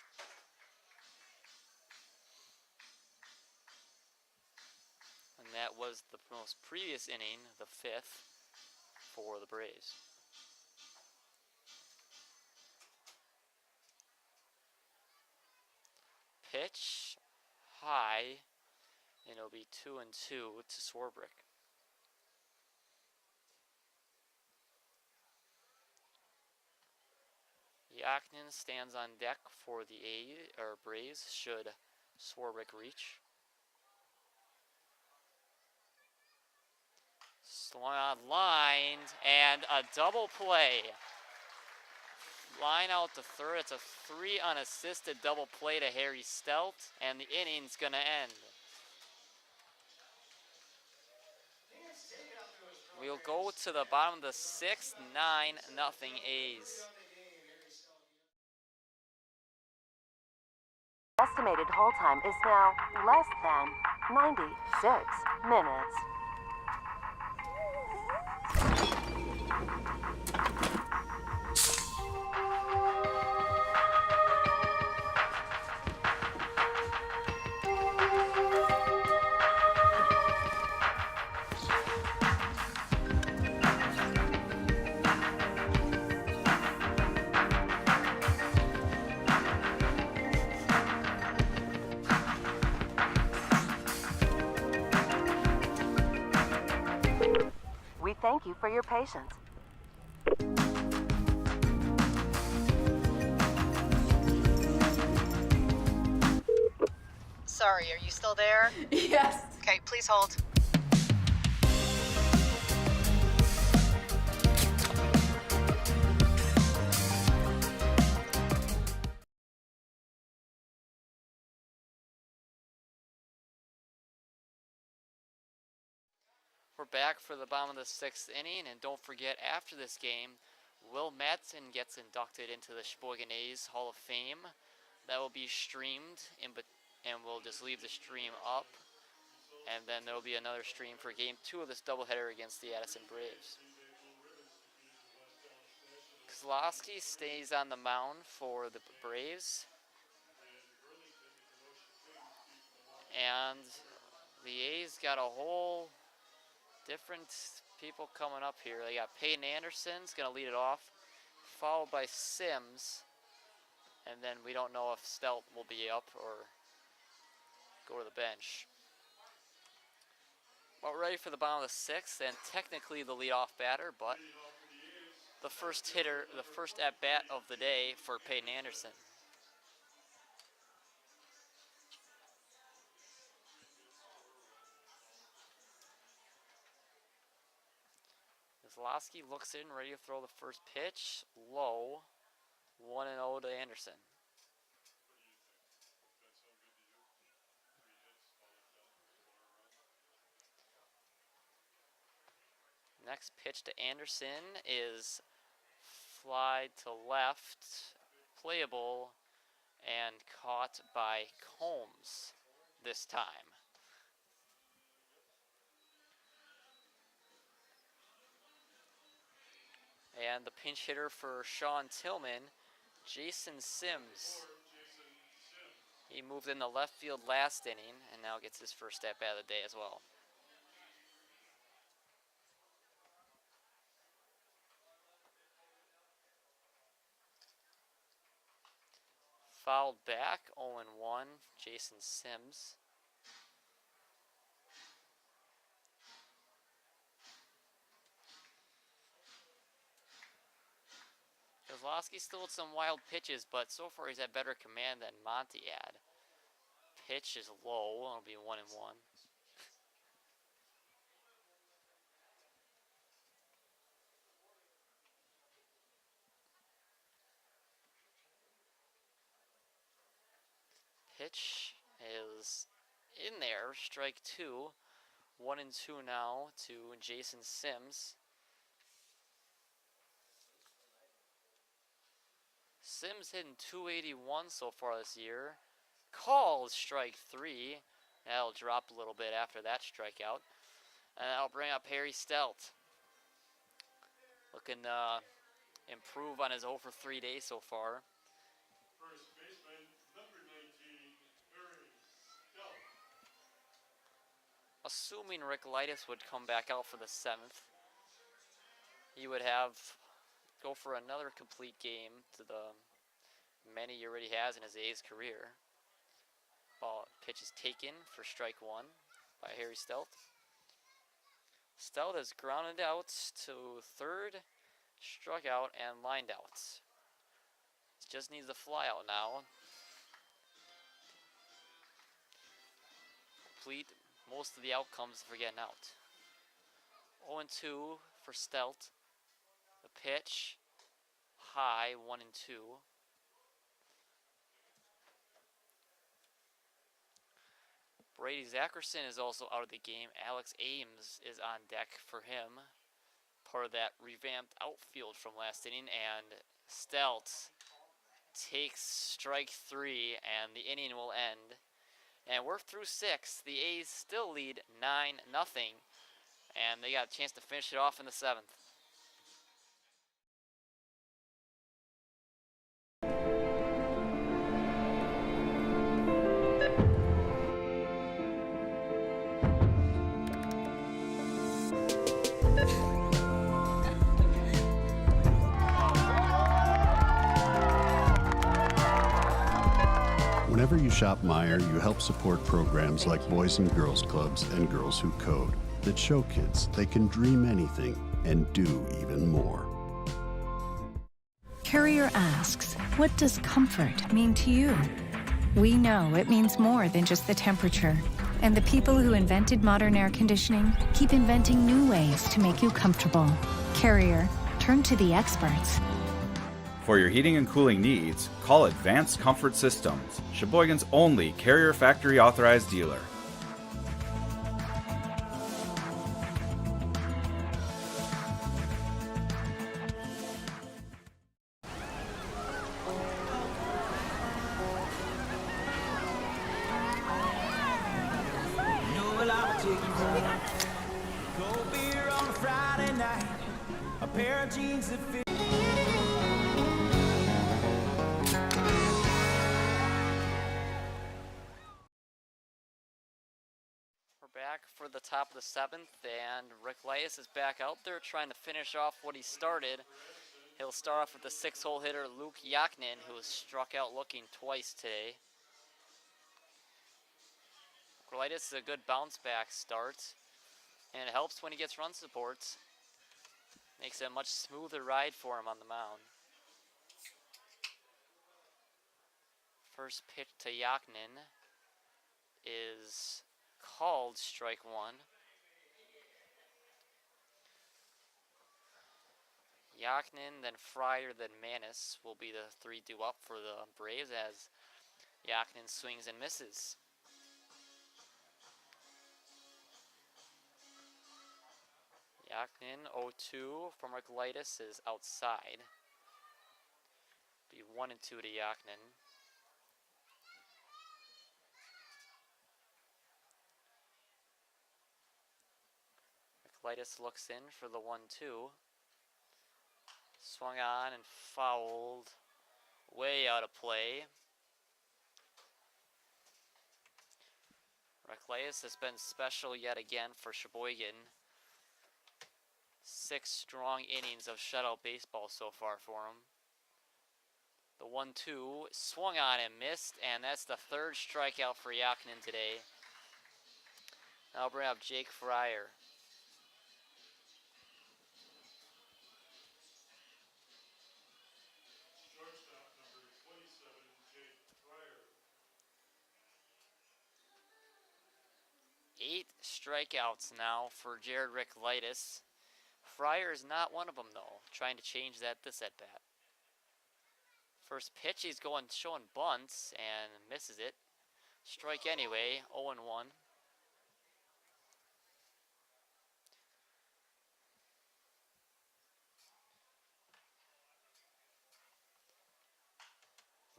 And that was the most previous inning, the 5th, for the Braves. Pitch high, and it'll be 2-2 to Swarbrick. Yaknin stands on deck for the Braves should Swarbrick reach. Swung on line, and a double play. Line out to third. It's a 3 unassisted double play to Harry Stelt, and the inning's going to end. We'll go to the bottom of the 6th, 9-0 A's. Estimated hold time is now less than 96 minutes. We thank you for your patience. Sorry, are you still there? Yes. Okay, please hold. We're back for the bottom of the 6th inning, and don't forget, after this game, Will Madsen gets inducted into the Sheboygan A's Hall of Fame. That will be streamed, and we'll just leave the stream up, and then there will be another stream for Game 2 of this doubleheader against the Addison Braves. Kozlowski stays on the mound for the Braves, and the A's got a whole different people coming up here. They got Peyton Anderson's going to lead it off, followed by Sims, and then we don't know if Stelt will be up or go to the bench. Well, we're ready for the bottom of the 6th, and technically the leadoff batter, but the first hitter, the first at-bat of the day for Peyton Anderson. Kozlowski looks in, ready to throw the first pitch. Low. 1-0 to Anderson. Next pitch to Anderson is fly to left, playable, and caught by Combs this time. And the pinch hitter for Sean Tillman, Jason Sims. He moved in the left field last inning and now gets his first at bat of the day as well. Fouled back, 0-1, Jason Sims. Kozlowski still with some wild pitches, but so far he's had better command than Monty had. Pitch is low, it'll be 1-1. Pitch is in there, strike 2. 1-2 now to Jason Sims. Sims hitting .281 so far this year. Called strike 3. That'll drop a little bit after that strikeout. And that'll bring up Harry Stelt. Looking to improve on his 0 for 3 days so far. First baseman, number 19, Harry Stelt. Assuming Rick Lightis would come back out for the 7th, he would go for another complete game to the many he already has in his A's career. Ball pitch is taken for strike 1 by Harry Stelt. Stelt has grounded out to third, struck out, and lined out. Just needs a fly out now. Complete most of the outcomes for getting out. 0-2 for Stelt. The pitch, high, 1-2. Brady Zackerson is also out of the game. Alex Ames is on deck for him. Part of that revamped outfield from last inning. And Stelt takes strike 3 and the inning will end. And we're through 6. The A's still lead 9-0. And they got a chance to finish it off in the 7th. Whenever you shop Meijer, you help support programs like Boys and Girls Clubs and Girls Who Code that show kids they can dream anything and do even more. Carrier asks, what does comfort mean to you? We know it means more than just the temperature. And the people who invented modern air conditioning keep inventing new ways to make you comfortable. Carrier, turn to the experts. For your heating and cooling needs, call Advanced Comfort Systems, Sheboygan's only Carrier Factory authorized dealer. Cold beer on a Friday night, a pair of jeans that fit. We're back for the top of the 7th, and Rick Lightis is back out there trying to finish off what he started. He'll start off with the 6-hole hitter Luke Yaknin, who was struck out looking twice today. Lightis is a good bounce back start, and it helps when he gets run support. Makes it a much smoother ride for him on the mound. First pitch to Yaknin is called strike 1. Yaknin, then Fryer, then Manis will be the three due up for the Braves as Yaknin swings and misses. Yaknin 0-2 from Ricklitis is outside. Be 1-2 to Yaknin. Ricklitis looks in for the 1-2. Swung on and fouled. Way out of play. Ricklitis has been special yet again for Sheboygan. 6 strong innings of shutout baseball so far for him. The 1-2 swung on and missed, and that's the third strikeout for Yaknin today. Now bring up Jake Fryer. Shortstop number 27, Jake Fryer. 8 strikeouts now for Jared Ricklitis. Fryer is not one of them, though. Trying to change that this at bat. First pitch, he's showing bunts and misses it. Strike anyway, 0-1.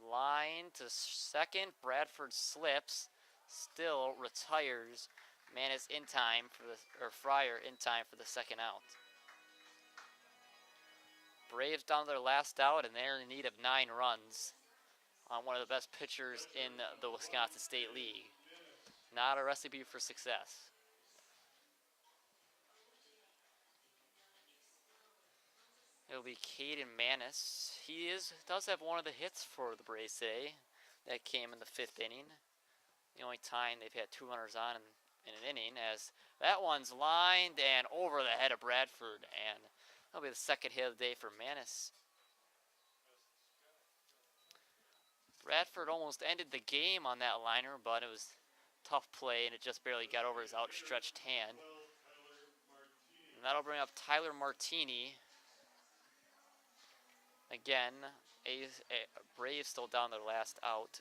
Line to second, Bradford slips, still retires. Manis in time for Fryer in time for the second out. Braves down to their last out, and they're in need of 9 runs on one of the best pitchers in the Wisconsin State League. Not a recipe for success. It'll be Caden Manis. He does have one of the hits for the Braves today. That came in the 5th inning. The only time they've had 2 runners on in an inning, as that one's lined and over the head of Bradford, and that'll be the second hit of the day for Manis. Bradford almost ended the game on that liner, but it was tough play, and it just barely got over his outstretched hand. And that'll bring up Tyler Martini. Again, Braves still down their last out.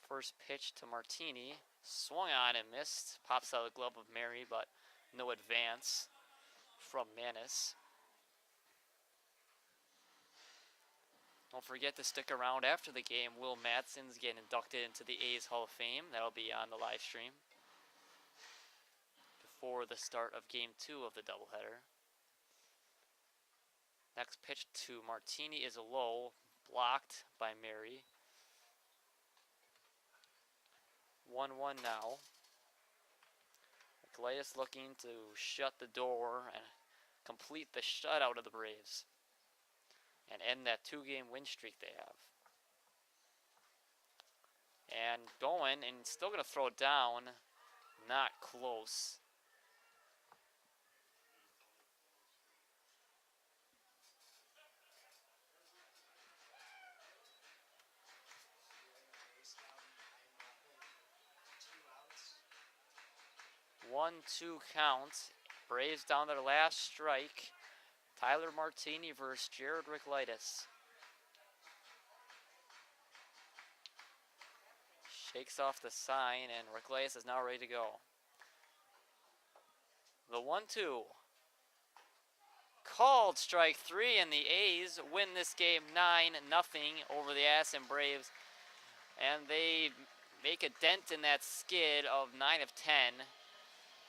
First pitch to Martini, swung on and missed. Pops out of the glove of Mary, but no advance from Manis. Don't forget to stick around after the game. Will Madsen's getting inducted into the A's Hall of Fame. That'll be on the live stream before the start of Game 2 of the doubleheader. Next pitch to Martini is low, blocked by Mary. 1-1 now. Ricklitis looking to shut the door and complete the shutout of the Braves and end that 2-game win streak they have. And going, and still going to throw it down. Not close. One-two count. Braves down their last strike. Tyler Martini versus Jared Ricklitis. Shakes off the sign, and Ricklitis is now ready to go. The 1-2. Called strike 3, and the A's win this game 9-0 over the Addison Braves. And they make a dent in that skid of 9 of 10.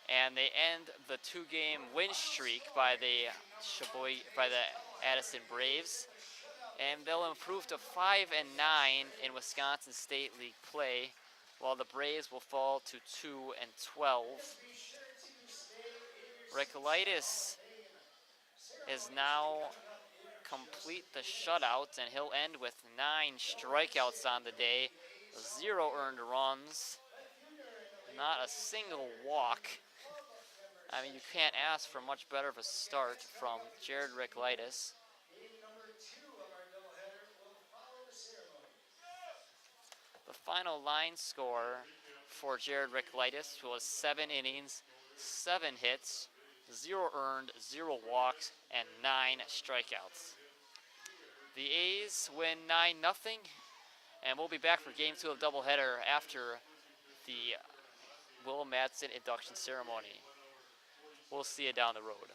And they end the 2-game win streak by the Addison Braves, and they'll improve to 5-9 in Wisconsin State League play, while the Braves will fall to 2-12. Ricklitis is now complete the shutout, and he'll end with 9 strikeouts on the day, 0 earned runs, not a single walk. I mean, you can't ask for much better of a start from Jared Ricklitis. The final line score for Jared Ricklitis, who was 7 innings, 7 hits, 0 earned, 0 walks, and 9 strikeouts. The A's win 9-0, and we'll be back for Game 2 of doubleheader after the Will Madsen induction ceremony. We'll see you down the road.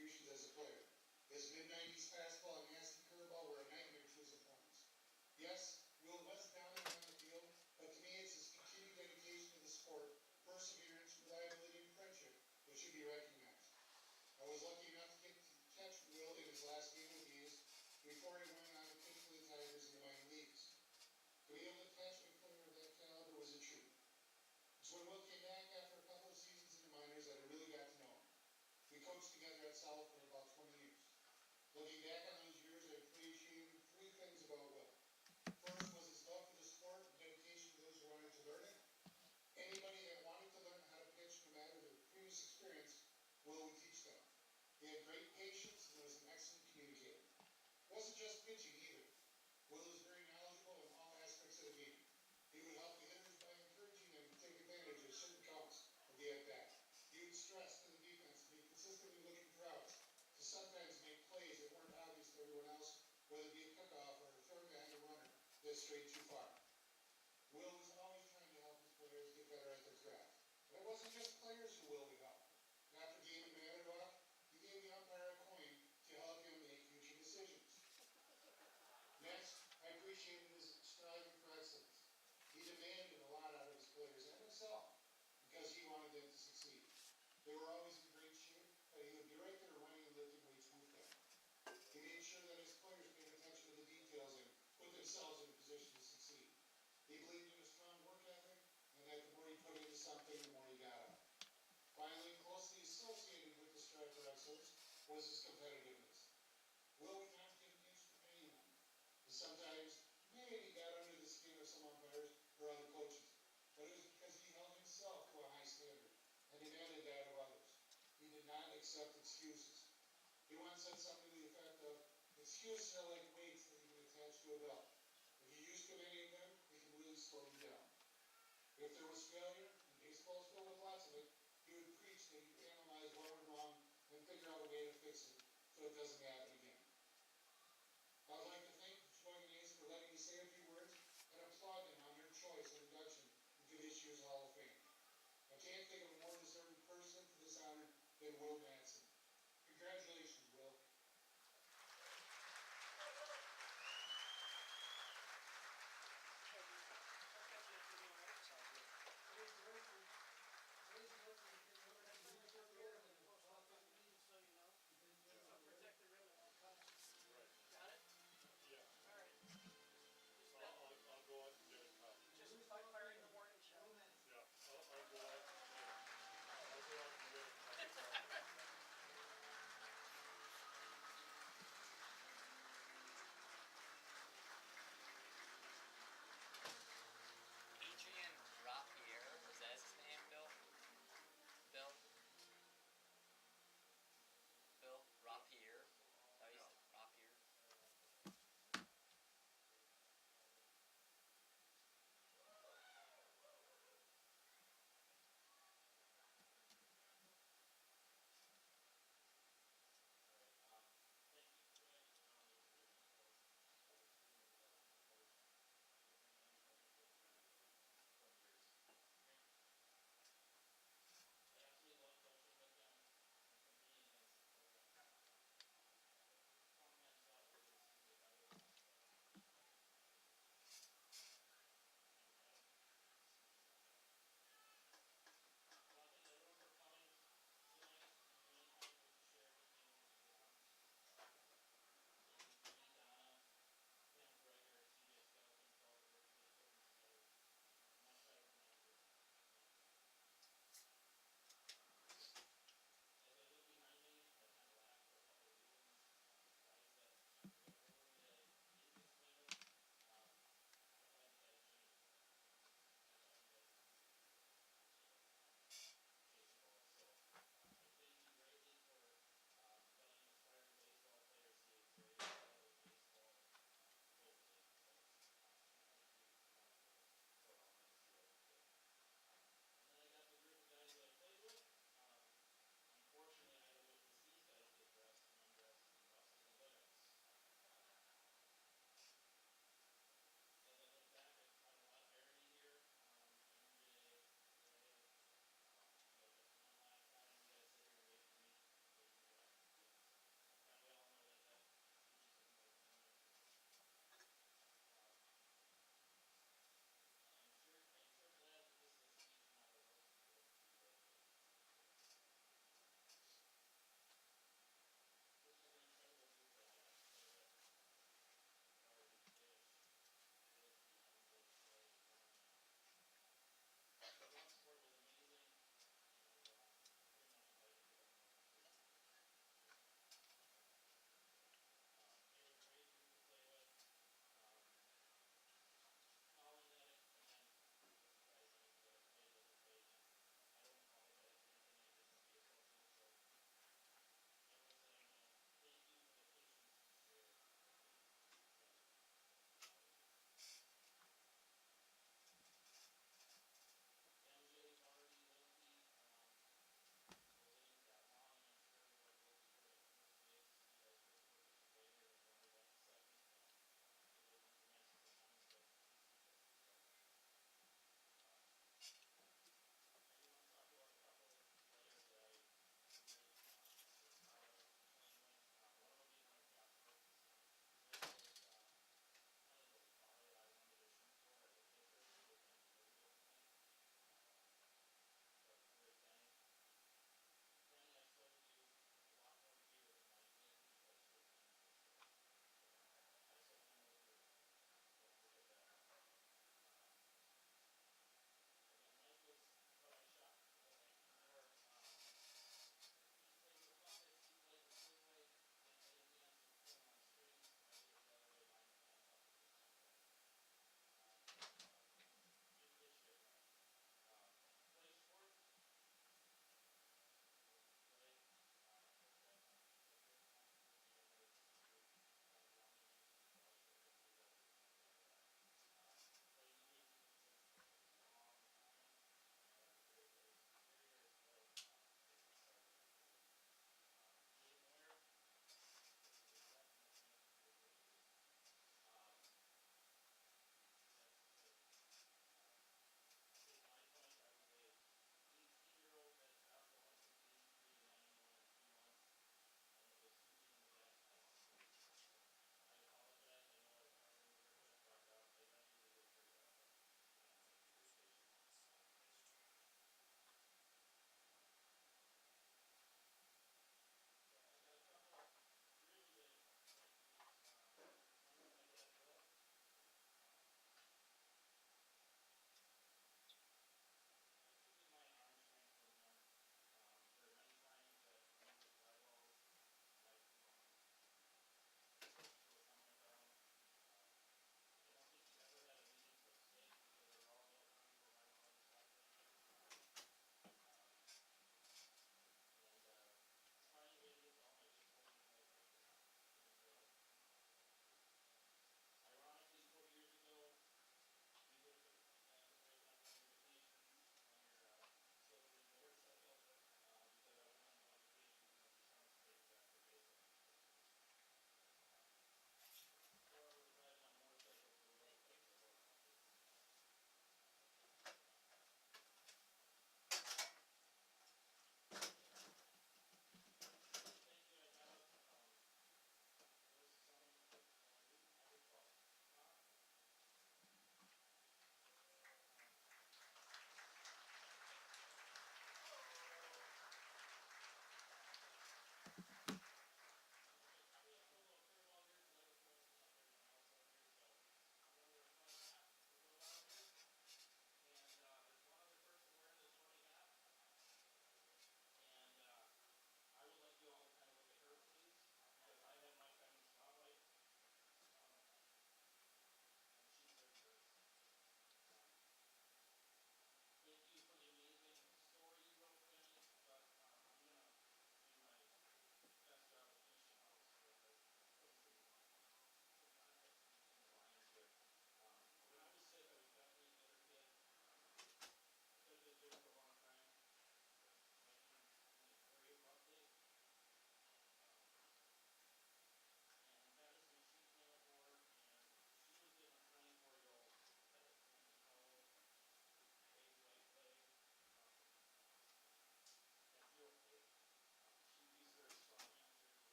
contributions as a player. His mid-90s fastball and nasty curveball were a nightmare to his opponents. Yes, Will was dominant on the field, but to me it's his continued dedication to the sport, perseverance, reliability, and friendship that should be recognized. I was lucky enough to get to catch Will in his last game with the A's before he went on to pitch for the Tigers in the minor leagues. To be able to catch a player of that caliber was a treat. It's when Will came back after a couple of seasons in the minors that I really got to know him. We coached together at South for about 20 years. Looking back on those years, I appreciated three things about Will. First was his love for the sport and dedication to those who wanted to learn it. Anybody that wanted to learn how to pitch, no matter their previous experience, Will would teach them. He had great patience and was an excellent communicator. It wasn't just pitching either. Will is very knowledgeable in all aspects of the game. He would help the hitters by encouraging them to take advantage of certain counts of the at-bat. He would stress to the defense to be consistently looking for outs, to sometimes make plays that weren't obvious to everyone else, whether it be a pickoff or a throw behind a runner that strayed too far. Will was always trying to help his players get better at their craft. But it wasn't just players who Will would help. After game and batted off, he gave the umpire a coin to help him make future decisions. Next, I appreciated his striving for excellence. He demanded a lot out of his players and himself because he wanted them to succeed. They were always in great shape, but he would be right there running and lifting weights with them. He made sure that his players paid attention to the details and put themselves in a position to succeed. He believed in a strong work ethic, and that the more he put into something, the more he got out. Finally, closely associated with the strive for excellence was his competitiveness. Will would not give an inch to anyone. He sometimes maybe got under the skin of some umpires or other coaches, but it was because he held himself to a high standard and demanded that of others. He did not accept excuses. He once said something to the effect of, excuses are like weights that you can attach to a belt. If you use too many of them, they can really slow you down. If there was failure, and baseball's filled with lots of it, he would preach that you analyze what went wrong and figure out a way to fix it so it doesn't happen again. I'd like to thank the Sheboygan A's for letting me say a few words and applaud them on their choice and induction into this year's Hall of Fame. I can't think of a more deserving person for this honor than Will Matz.